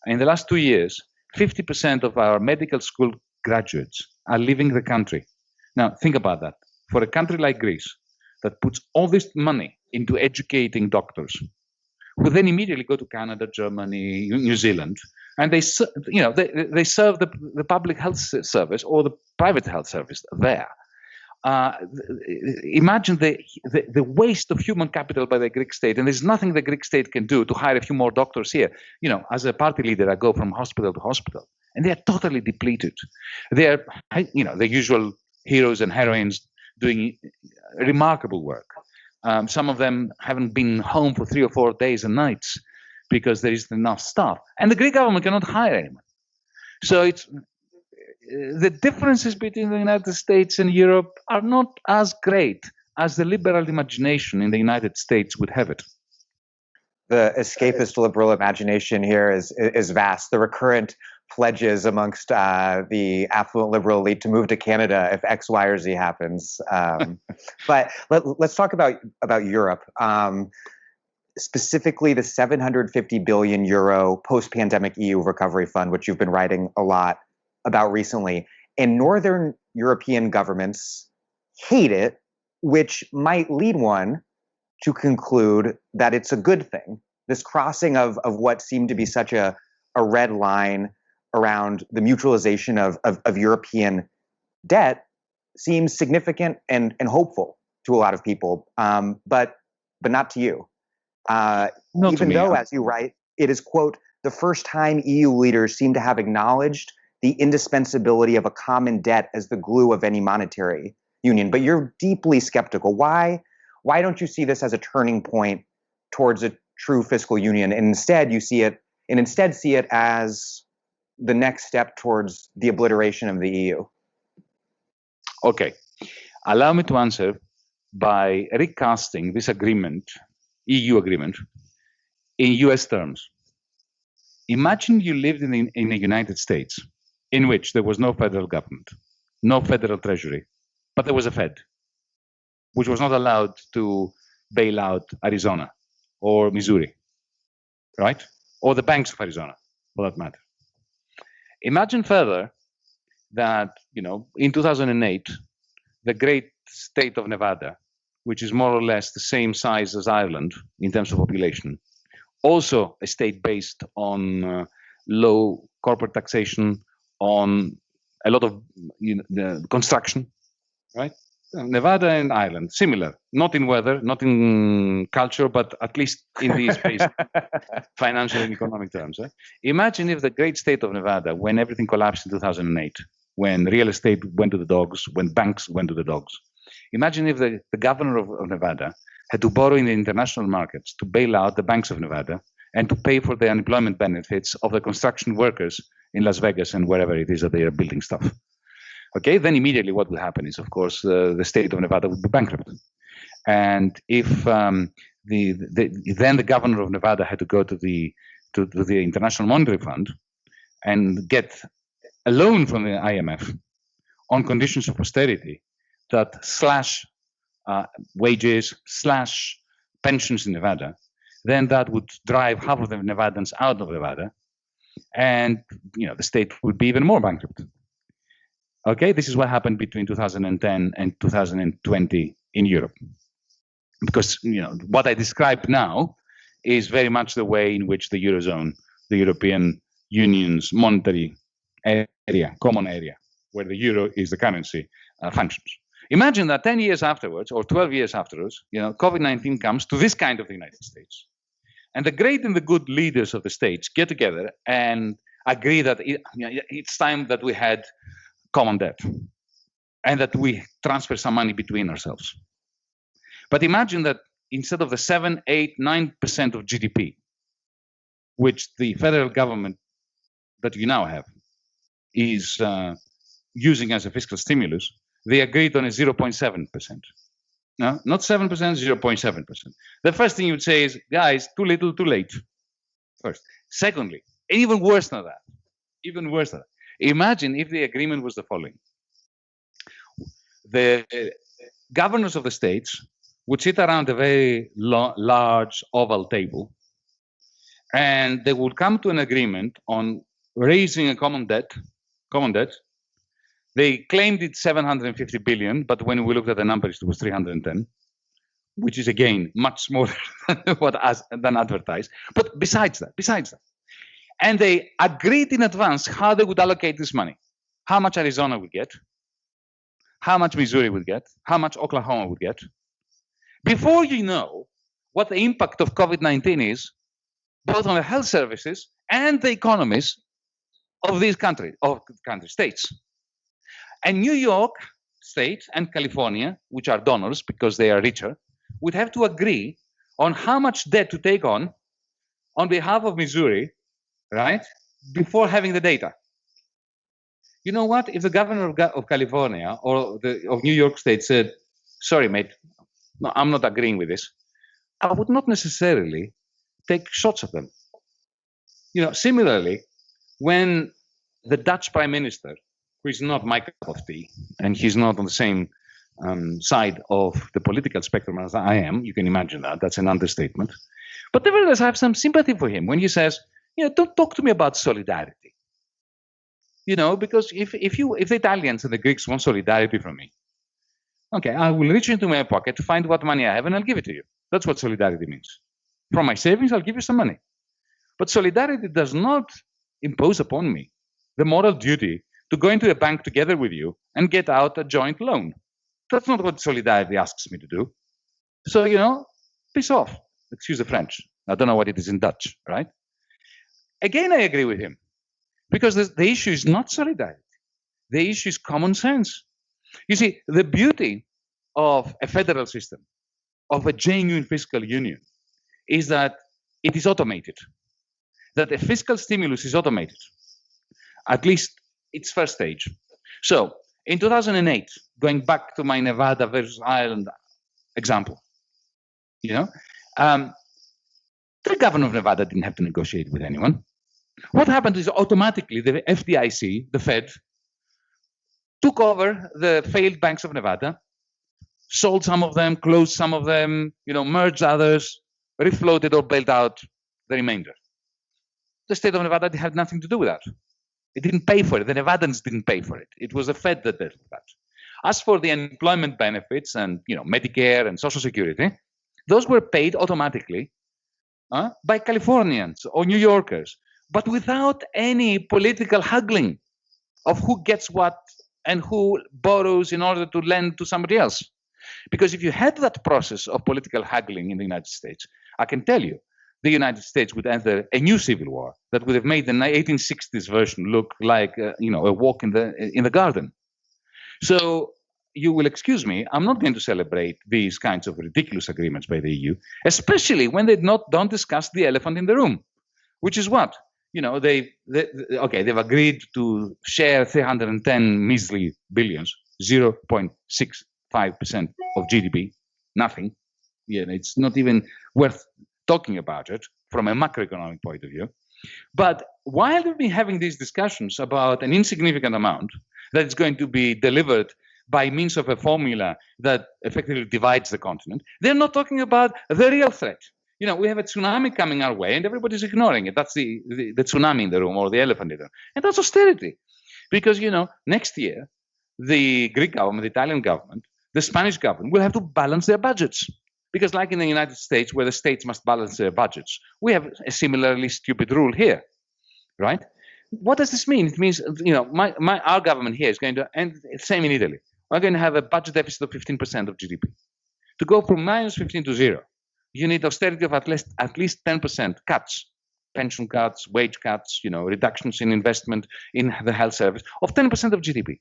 In the last 2 years, 50% of our medical school graduates are leaving the country. Now, think about that. For a country like Greece that puts all this money into educating doctors, who then immediately go to Canada, Germany, New Zealand, and they serve the public health service or the private health service there. Imagine the waste of human capital by the Greek state, and there's nothing the Greek state can do to hire a few more doctors here. As a party leader, I go from hospital to hospital, and they are totally depleted. They are, the usual heroes and heroines doing remarkable work. Some of them haven't been home for 3 or 4 days and nights because there isn't enough staff, and the Greek government cannot hire anyone. So it's the differences between the United States and Europe are not as great as the liberal imagination in the United States would have it. The escapist liberal imagination here is vast. The recurrent pledges amongst the affluent liberal elite to move to Canada if X, Y, or Z happens. But let's talk about Europe. Specifically, the 750 billion euro post-pandemic EU recovery fund, which you've been writing a lot about recently. And Northern European governments hate it, which might lead one to conclude that it's a good thing. This crossing of what seemed to be such a red line around the mutualization of European debt seems significant and hopeful to a lot of people, but not to you. Even though, as you write, it is, quote, the first time EU leaders seem to have acknowledged the indispensability of a common debt as the glue of any monetary union. But you're deeply skeptical. Why don't you see this as a turning point towards a true fiscal union, and instead see it as the next step towards the obliteration of the EU? Okay. Allow me to answer by recasting this agreement, EU agreement, in US terms. Imagine you lived in the United States, in which there was no federal government, no federal treasury, but there was a Fed, which was not allowed to bail out Arizona or Missouri, right? Or the banks of Arizona, for that matter. Imagine further that, in 2008, the great state of Nevada, which is more or less the same size as Ireland in terms of population, also a state based on low corporate taxation, on a lot of the construction, right? Nevada and Ireland, similar, not in weather, not in culture, but at least in these basic financial and economic terms. Right? Imagine if the great state of Nevada, when everything collapsed in 2008, when real estate went to the dogs, when banks went to the dogs, imagine if the governor of Nevada had to borrow in the international markets to bail out the banks of Nevada and to pay for the unemployment benefits of the construction workers in Las Vegas and wherever it is that they are building stuff. Okay, then immediately what will happen is, of course, the state of Nevada would be bankrupt. And if then the governor of Nevada had to go to the International Monetary Fund and get a loan from the IMF on conditions of austerity that slash wages, slash pensions in Nevada, then that would drive half of the Nevadans out of Nevada, and the state would be even more bankrupt. Okay, this is what happened between 2010 and 2020 in Europe. Because what I described now is very much the way in which the Eurozone, the European Union's monetary area, common area, where the euro is the currency, functions. Imagine that 10 years afterwards, or 12 years afterwards, COVID-19 comes to this kind of the United States. And the great and the good leaders of the states get together and agree that it's time that we had common debt and that we transfer some money between ourselves. But imagine that instead of the 7, 8, 9% of GDP, which the federal government that you now have is using as a fiscal stimulus, they agreed on a 0.7%. No, not 7%, 0.7%. The first thing you would say is, guys, too little, too late. First. Secondly, and even worse than that, imagine if the agreement was the following. The governors of the states would sit around a very large oval table, and they would come to an agreement on raising a common debt. They claimed it's 750 billion, but when we looked at the numbers, it was 310, which is again much smaller than advertised. But besides that, and they agreed in advance how they would allocate this money, how much Arizona would get, how much Missouri would get, how much Oklahoma would get, before you know what the impact of COVID-19 is, both on the health services and the economies of these states. And New York State and California, which are donors because they are richer, would have to agree on how much debt to take on behalf of Missouri, right, before having the data. You know what? If the governor of California or of New York State said, sorry, mate, no, I'm not agreeing with this, I would not necessarily take shots at them. Similarly, when the Dutch Prime Minister, who is not my cup of tea, and he's not on the same side of the political spectrum as I am, you can imagine that, that's an understatement. But nevertheless, I have some sympathy for him when he says, don't talk to me about solidarity. Because if the Italians and the Greeks want solidarity from me, okay, I will reach into my pocket to find what money I have and I'll give it to you. That's what solidarity means. From my savings, I'll give you some money. But solidarity does not impose upon me the moral duty to go into a bank together with you and get out a joint loan. That's not what solidarity asks me to do. So, piss off. Excuse the French. I don't know what it is in Dutch, right? Again, I agree with him. Because the issue is not solidarity. The issue is common sense. You see, the beauty of a federal system, of a genuine fiscal union, is that it is automated. That a fiscal stimulus is automated, at least its first stage. So, in 2008, going back to my Nevada versus Ireland example, the governor of Nevada didn't have to negotiate with anyone. What happened is automatically the FDIC, the Fed, took over the failed banks of Nevada, sold some of them, closed some of them, merged others, refloated or bailed out the remainder. The state of Nevada had nothing to do with that. It didn't pay for it. The Nevadans didn't pay for it. It was the Fed that did that. As for the unemployment benefits and Medicare and Social Security, those were paid automatically by Californians or New Yorkers, but without any political haggling of who gets what and who borrows in order to lend to somebody else. Because if you had that process of political haggling in the United States, I can tell you, the United States would enter a new civil war that would have made the 1860s version look like a walk in the garden. So you will excuse me, I'm not going to celebrate these kinds of ridiculous agreements by the EU, especially when they don't discuss the elephant in the room, which is what? They've agreed to share 310 measly billions, 0.65% of GDP, nothing. It's not even worth talking about it from a macroeconomic point of view. But while we've been having these discussions about an insignificant amount that is going to be delivered by means of a formula that effectively divides the continent, they're not talking about the real threat. We have a tsunami coming our way and everybody's ignoring it. That's the tsunami in the room or the elephant in the room. And that's austerity. Because, next year, the Greek government, the Italian government, the Spanish government will have to balance their budgets. Because like in the United States, where the states must balance their budgets, we have a similarly stupid rule here, right? What does this mean? It means, our government here is going to, and same in Italy, we're going to have a budget deficit of 15% of GDP. To go from minus 15 to zero, you need austerity of at least 10% cuts, pension cuts, wage cuts, reductions in investment in the health service of 10% of GDP.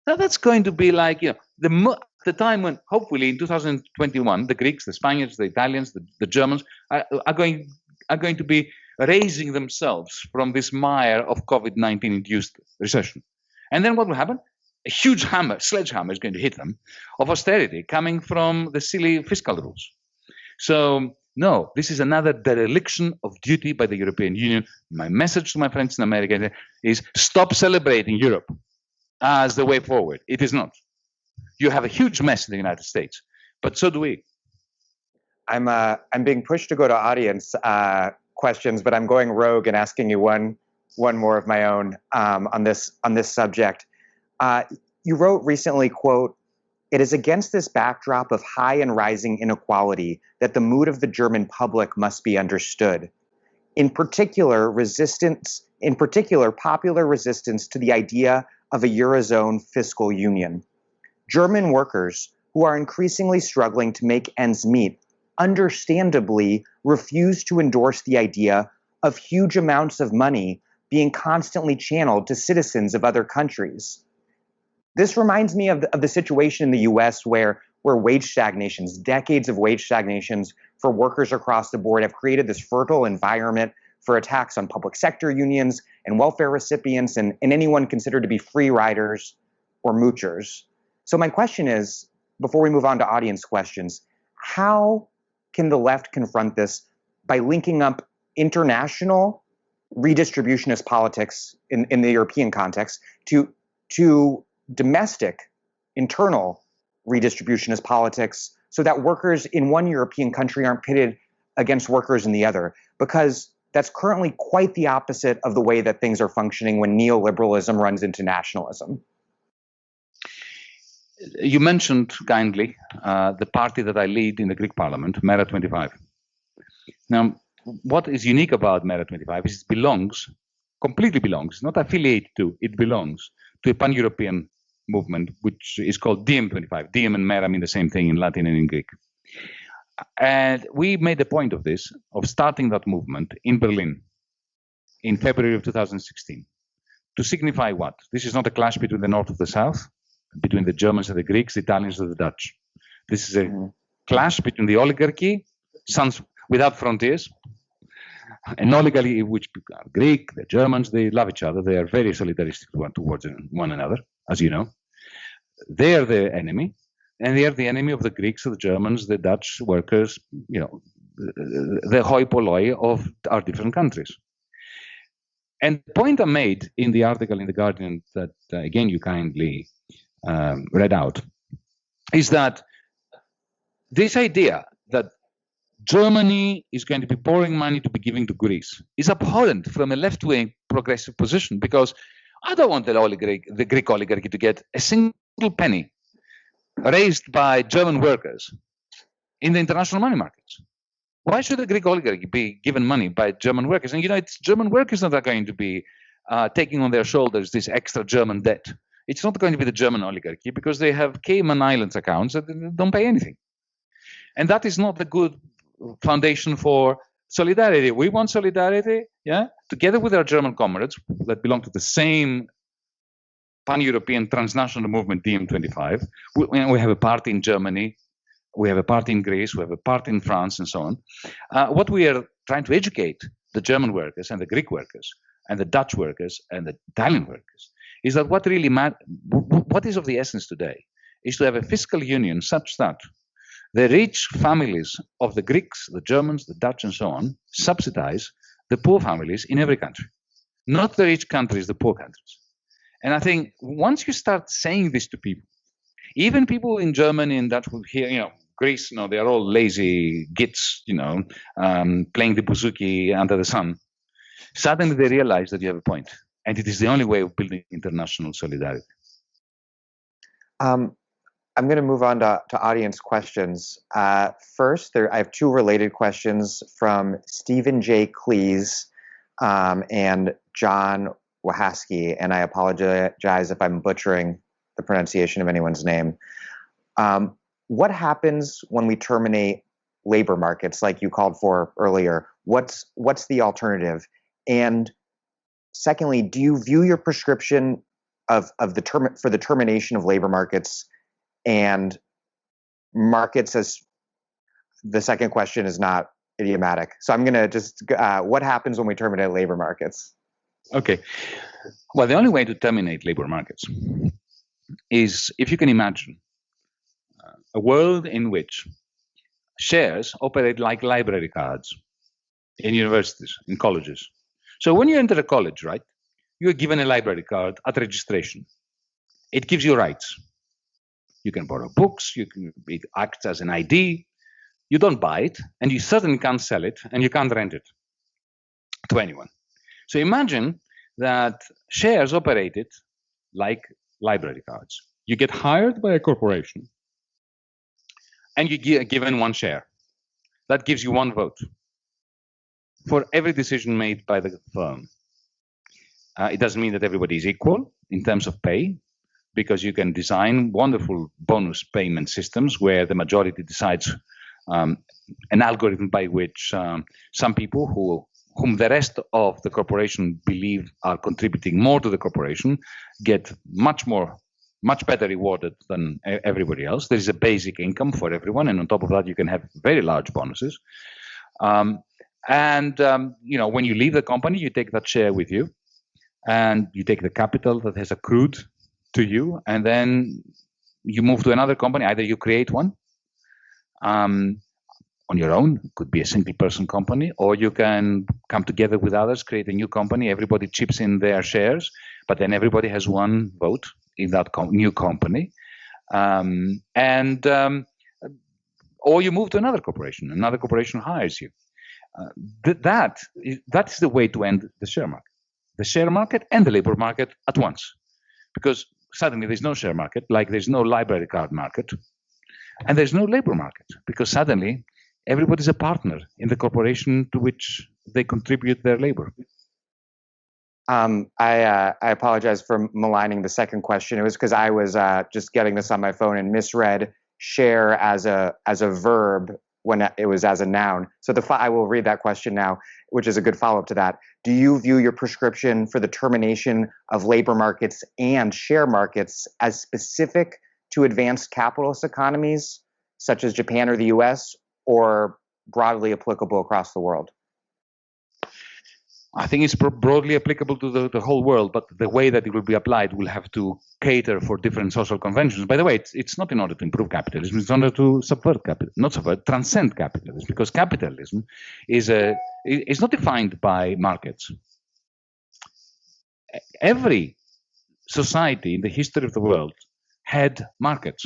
Now that's going to be like, the time when hopefully in 2021, the Greeks, the Spaniards, the Italians, the Germans are going to be raising themselves from this mire of COVID-19 induced recession. And then what will happen? A huge sledgehammer is going to hit them of austerity coming from the silly fiscal rules. So, no, this is another dereliction of duty by the European Union. My message to my friends in America is stop celebrating Europe as the way forward. It is not. You have a huge mess in the United States, but so do we. I'm being pushed to go to audience questions, but I'm going rogue and asking you one more of my own on this subject. You wrote recently, quote, "It is against this backdrop of high and rising inequality that the mood of the German public must be understood. In particular, popular resistance to the idea of a Eurozone fiscal union. German workers, who are increasingly struggling to make ends meet, understandably refuse to endorse the idea of huge amounts of money being constantly channeled to citizens of other countries." This reminds me of the situation in the US where wage stagnations, decades of wage stagnations for workers across the board have created this fertile environment for attacks on public sector unions and welfare recipients and anyone considered to be free riders or moochers. So my question is, before we move on to audience questions, how can the left confront this by linking up international redistributionist politics in the European context to domestic, internal redistributionist politics so that workers in one European country aren't pitted against workers in the other? Because that's currently quite the opposite of the way that things are functioning when neoliberalism runs into nationalism. You mentioned kindly the party that I lead in the Greek parliament, Mera25. Now, what is unique about Mera25 is it completely belongs, not affiliated to, it belongs to a pan-European movement, which is called DM25. DM and Mera mean the same thing in Latin and in Greek. And we made a point of this, of starting that movement in Berlin in February of 2016. To signify what? This is not a clash between the North and the South, between the Germans and the Greeks, the Italians and the Dutch. This is a clash between the oligarchy, sons without frontiers, an oligarchy which are Greek, the Germans, they love each other. They are very solidaristic towards one another, as you know. They are the enemy, and they are the enemy of the Greeks, the Germans, the Dutch workers, the hoi polloi of our different countries. And the point I made in the article in The Guardian that, again, you kindly read out, is that this idea that Germany is going to be pouring money to be giving to Greece is abhorrent from a left-wing progressive position, because I don't want the Greek oligarchy to get a single penny raised by German workers in the international money markets. Why should the Greek oligarchy be given money by German workers? And it's German workers that are going to be taking on their shoulders this extra German debt. It's not going to be the German oligarchy, because they have Cayman Islands accounts that don't pay anything. And that is not a good foundation for solidarity. We want solidarity, together with our German comrades that belong to the same pan-European transnational movement, DM25. We have a party in Germany, we have a party in Greece, we have a party in France, and so on. What we are trying to educate the German workers and the Greek workers and the Dutch workers and the Italian workers is that what really what is of the essence today is to have a fiscal union such that the rich families of the Greeks, the Germans, the Dutch, and so on, subsidize the poor families in every country. Not the rich countries, the poor countries. And I think once you start saying this to people, even people in Germany and Dutch will hear, Greece, they are all lazy gits, playing the bouzouki under the sun. Suddenly they realize that you have a point. And it is the only way of building international solidarity. I'm going to move on to audience questions. First, I have two related questions from Stephen J. Cleese and John Wahaski, and I apologize if I'm butchering the pronunciation of anyone's name. What happens when we terminate labor markets, like you called for earlier? What's the alternative? And secondly, do you view your prescription for the termination of labor markets and markets as, the second question is not idiomatic. So I'm going to just, what happens when we terminate labor markets? Okay. Well, the only way to terminate labor markets is, if you can imagine, a world in which shares operate like library cards in universities, in colleges. So when you enter a college, right, you are given a library card at registration. It gives you rights. You can borrow books. It acts as an ID. You don't buy it, and you certainly can't sell it, and you can't rent it to anyone. So imagine that shares operated like library cards. You get hired by a corporation, and you get given one share. That gives you one vote for every decision made by the firm. It doesn't mean that everybody is equal in terms of pay, because you can design wonderful bonus payment systems where the majority decides an algorithm by which some people whom the rest of the corporation believe are contributing more to the corporation get much better rewarded than everybody else. There is a basic income for everyone, and on top of that, you can have very large bonuses. When you leave the company, you take that share with you, and you take the capital that has accrued to you, and then you move to another company. Either you create one on your own, it could be a single person company, or you can come together with others, create a new company. Everybody chips in their shares, but then everybody has one vote in that new company. Or you move to another corporation hires you. That is the way to end the share market. The share market and the labor market at once. Because suddenly there's no share market, like there's no library card market, and there's no labor market, because suddenly everybody's a partner in the corporation to which they contribute their labor. I apologize for maligning the second question. It was because I was just getting this on my phone and misread share as a verb when it was as a noun. So I will read that question now, which is a good follow-up to that. Do you view your prescription for the termination of labor markets and share markets as specific to advanced capitalist economies, such as Japan or the US, or broadly applicable across the world? I think it's broadly applicable to the whole world, but the way that it will be applied will have to cater for different social conventions. By the way, it's not in order to improve capitalism, it's in order to transcend capitalism, because capitalism is not defined by markets. Every society in the history of the world had markets.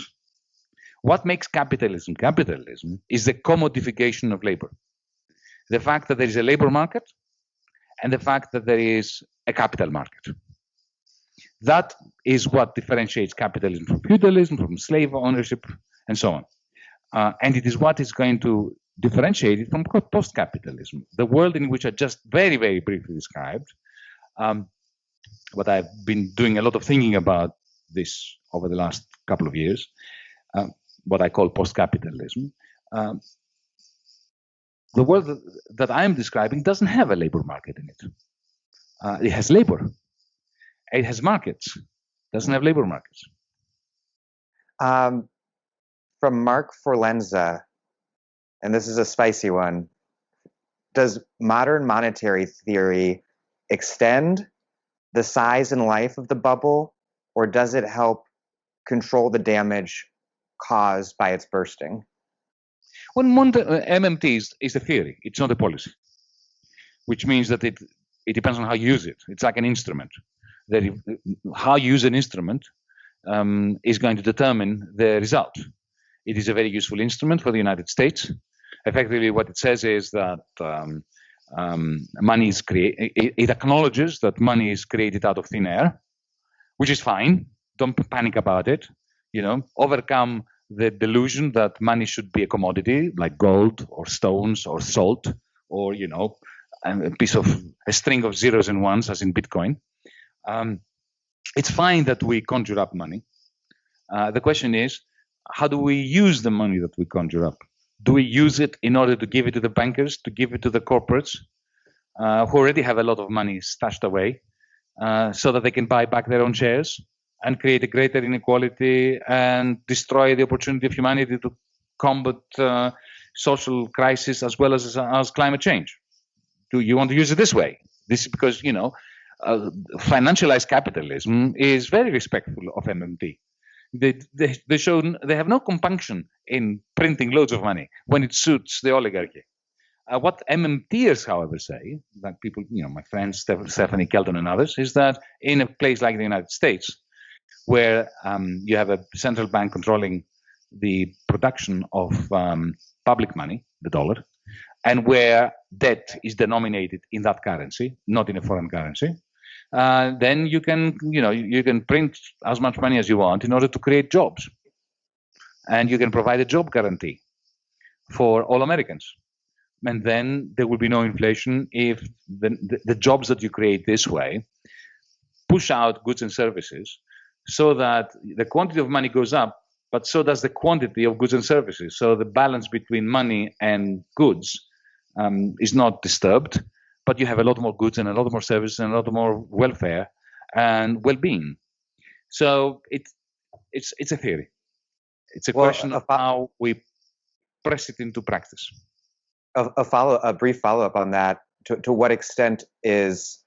What makes capitalism capitalism is the commodification of labor. The fact that there is a labor market and the fact that there is a capital market. That is what differentiates capitalism from feudalism, from slave ownership, and so on. And it is what is going to differentiate it from post-capitalism, the world in which I just very, very briefly described. But I've been doing a lot of thinking about this over the last couple of years, what I call post-capitalism. The world that I'm describing doesn't have a labor market in it. It has labor. It has markets. It doesn't have labor markets. From Mark Forlenza, and this is a spicy one, does modern monetary theory extend the size and life of the bubble, or does it help control the damage caused by its bursting? Well, MMT is a theory. It's not a policy, which means that it depends on how you use it. It's like an instrument. How you use an instrument is going to determine the result. It is a very useful instrument for the United States. Effectively, what it says is that money is created. It acknowledges that money is created out of thin air, which is fine. Don't panic about it. Overcome the delusion that money should be a commodity like gold or stones or salt or a string of zeros and ones as in Bitcoin. It's fine that we conjure up money. The question is, how do we use the money that we conjure up? Do we use it in order to give it to the bankers, to give it to the corporates who already have a lot of money stashed away so that they can buy back their own shares and create a greater inequality and destroy the opportunity of humanity to combat social crisis as well as climate change? Do you want to use it this way? This is because, financialized capitalism is very respectful of MMT. They have no compunction in printing loads of money when it suits the oligarchy. What MMTers, however, say, like people, my friends Stephanie Kelton and others, is that in a place like the United States, where you have a central bank controlling the production of public money, the dollar, and where debt is denominated in that currency, not in a foreign currency, then you can print as much money as you want in order to create jobs, and you can provide a job guarantee for all Americans. And then there will be no inflation if the jobs that you create this way push out goods and services so that the quantity of money goes up, but so does the quantity of goods and services. So the balance between money and goods is not disturbed, but you have a lot more goods and a lot more services and a lot more welfare and well-being. So it's a theory. It's a question of how we press it into practice. A brief follow-up on that. To what extent is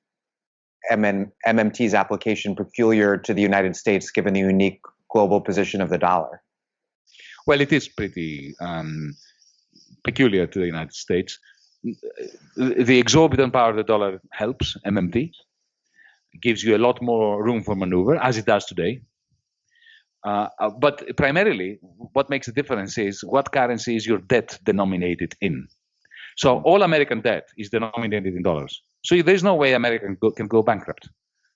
MMT's application peculiar to the United States, given the unique global position of the dollar? Well, it is pretty peculiar to the United States. The exorbitant power of the dollar helps MMT, gives you a lot more room for maneuver, as it does today. But primarily, what makes a difference is what currency is your debt denominated in. So all American debt is denominated in dollars. So there's no way America can go bankrupt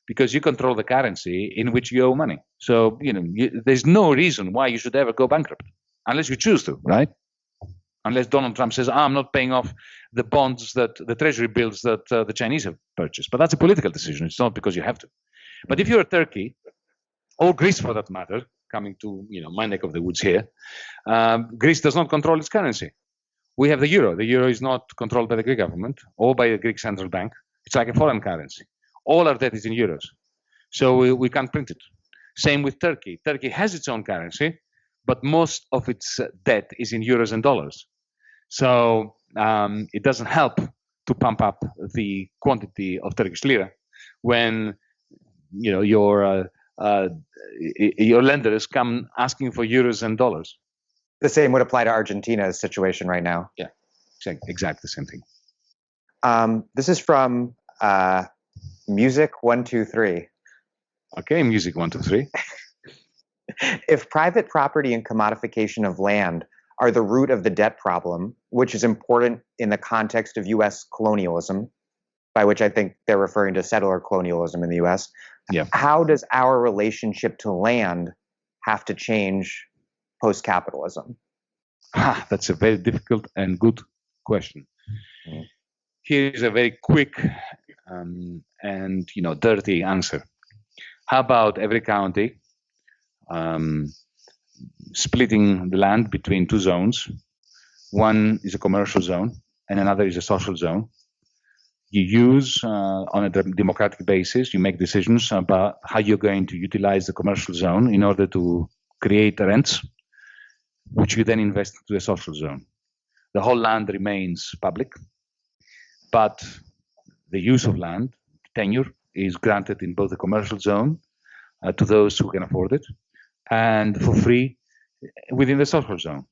because you control the currency in which you owe money. So there's no reason why you should ever go bankrupt unless you choose to, right? Unless Donald Trump says, I'm not paying off the bonds, the treasury bills that the Chinese have purchased. But that's a political decision. It's not because you have to. But if you're Turkey, or Greece for that matter, coming to my neck of the woods here, Greece does not control its currency. We have the euro. The euro is not controlled by the Greek government or by the Greek central bank. It's like a foreign currency. All our debt is in euros. So we can't print it. Same with Turkey. Turkey has its own currency, but most of its debt is in euros and dollars. So it doesn't help to pump up the quantity of Turkish lira when your lenders come asking for euros and dollars. The same would apply to Argentina's situation right now. Yeah, exactly the same thing. This is from Music123. Okay, Music123. If private property and commodification of land are the root of the debt problem, which is important in the context of U.S. colonialism, by which I think they're referring to settler colonialism in the U.S., how does our relationship to land have to change post-capitalism? That's a very difficult and good question. Here's a very quick and dirty answer. How about every county splitting the land between two zones? One is a commercial zone and another is a social zone. You use on a democratic basis, you make decisions about how you're going to utilize the commercial zone in order to create rents, which you then invest into a social zone. The whole land remains public, but the use of land, tenure, is granted in both the commercial zone to those who can afford it, and for free within the social zone.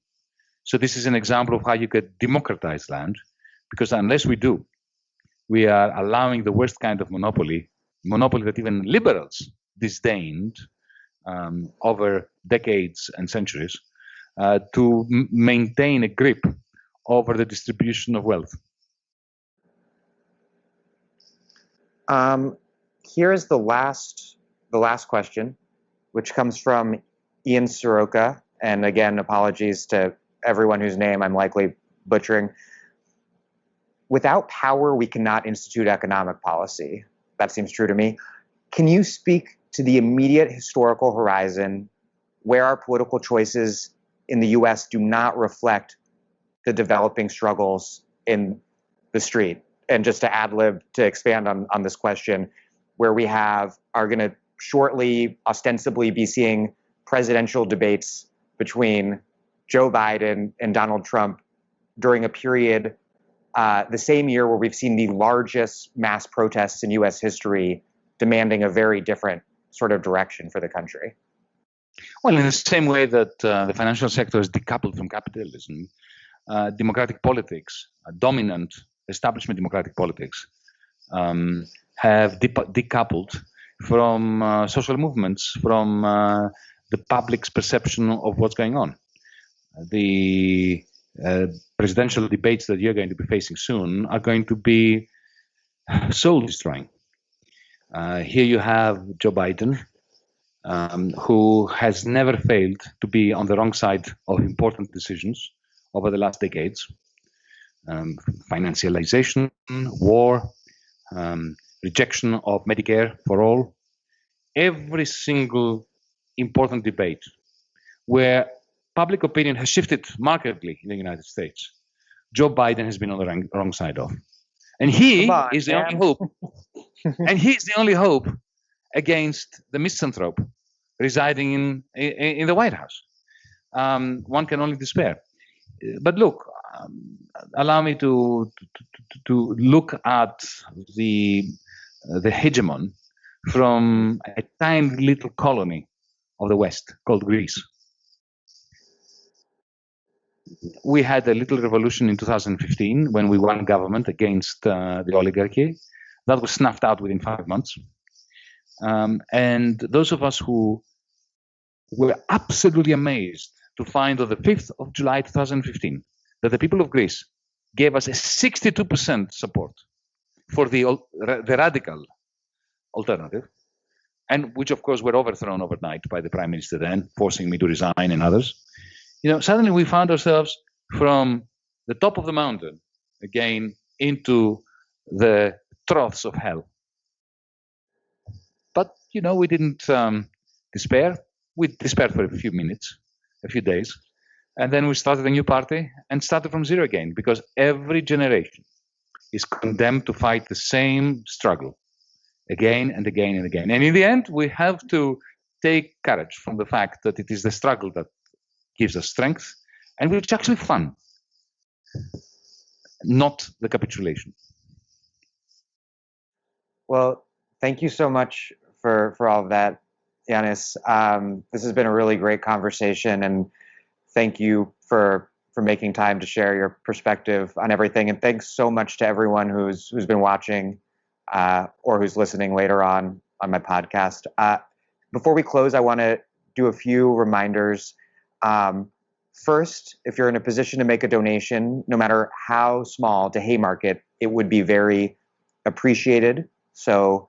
So this is an example of how you could democratize land, because unless we do, we are allowing the worst kind of monopoly that even liberals disdained over decades and centuries, to maintain a grip over the distribution of wealth. Here is the last question, which comes from Ian Soroka, and again, apologies to everyone whose name I'm likely butchering. Without power, we cannot institute economic policy. That seems true to me. Can you speak to the immediate historical horizon where our political choices in the U.S. do not reflect the developing struggles in the street? And just to ad-lib, to expand on this question, where we are going to shortly, ostensibly be seeing presidential debates between Joe Biden and Donald Trump during a period the same year where we've seen the largest mass protests in U.S. history demanding a very different sort of direction for the country. Well, in the same way that the financial sector is decoupled from capitalism, democratic politics, dominant establishment democratic politics, have decoupled from social movements, from the public's perception of what's going on. The presidential debates that you're going to be facing soon are going to be soul destroying. Here you have Joe Biden, who has never failed to be on the wrong side of important decisions over the last decades. Financialization, war, rejection of Medicare for all. Every single important debate where public opinion has shifted markedly in the United States, Joe Biden has been on the wrong side of. And he is the only hope. And he's the only hope against the misanthrope residing in the White House. One can only despair. But look, allow me to look at the hegemon from a tiny little colony of the West called Greece. We had a little revolution in 2015 when we won government against the oligarchy. That was snuffed out within 5 months. And those of us who were absolutely amazed to find on the 5th of July 2015 that the people of Greece gave us a 62% support for the radical alternative, and which of course were overthrown overnight by the prime minister then, forcing me to resign and others. Suddenly we found ourselves from the top of the mountain again into the troughs of hell. But we didn't despair. We despaired for a few minutes, a few days, and then we started a new party and started from zero again, because every generation is condemned to fight the same struggle again and again and again. And in the end, we have to take courage from the fact that it is the struggle that gives us strength, and which is actually fun, not the capitulation. Well, thank you so much for all of that, Yanis. This has been a really great conversation, and thank you for making time to share your perspective on everything. And thanks so much to everyone who's been watching or who's listening later on my podcast. Before we close, I want to do a few reminders. First, if you're in a position to make a donation, no matter how small, to Haymarket, it would be very appreciated. So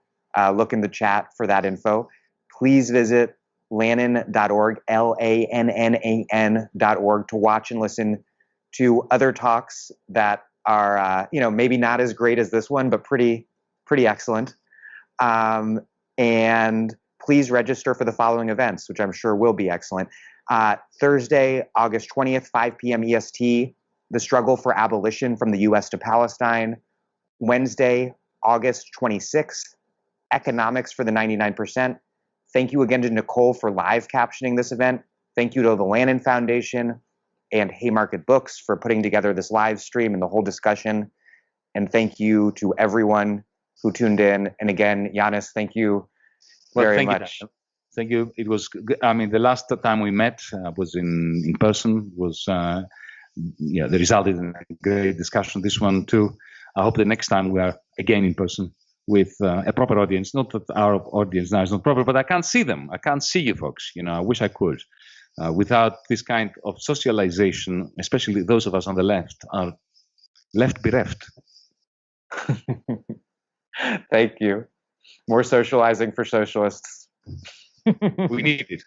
look in the chat for that info. Please visit Lannan.org, LANNAN.org, to watch and listen to other talks that are, maybe not as great as this one, but pretty excellent. And please register for the following events, which I'm sure will be excellent. Thursday, August 20th, 5 p.m. EST, The Struggle for Abolition from the U.S. to Palestine. Wednesday, August 26th, Economics for the 99%. Thank you again to Nicole for live captioning this event. Thank you to the Lannan Foundation and Haymarket Books for putting together this live stream and the whole discussion. And thank you to everyone who tuned in. And again, Yanis, thank you very much. Thank you. It was good. I mean, the last time we met was in person. Was the resulted in a great discussion. This one too. I hope the next time we are again in person with a proper audience. Not that our audience now is not proper, but I can't see them. I can't see you folks. I wish I could. Without this kind of socialization, especially those of us on the left, are left bereft. Thank you. More socializing for socialists. We need it.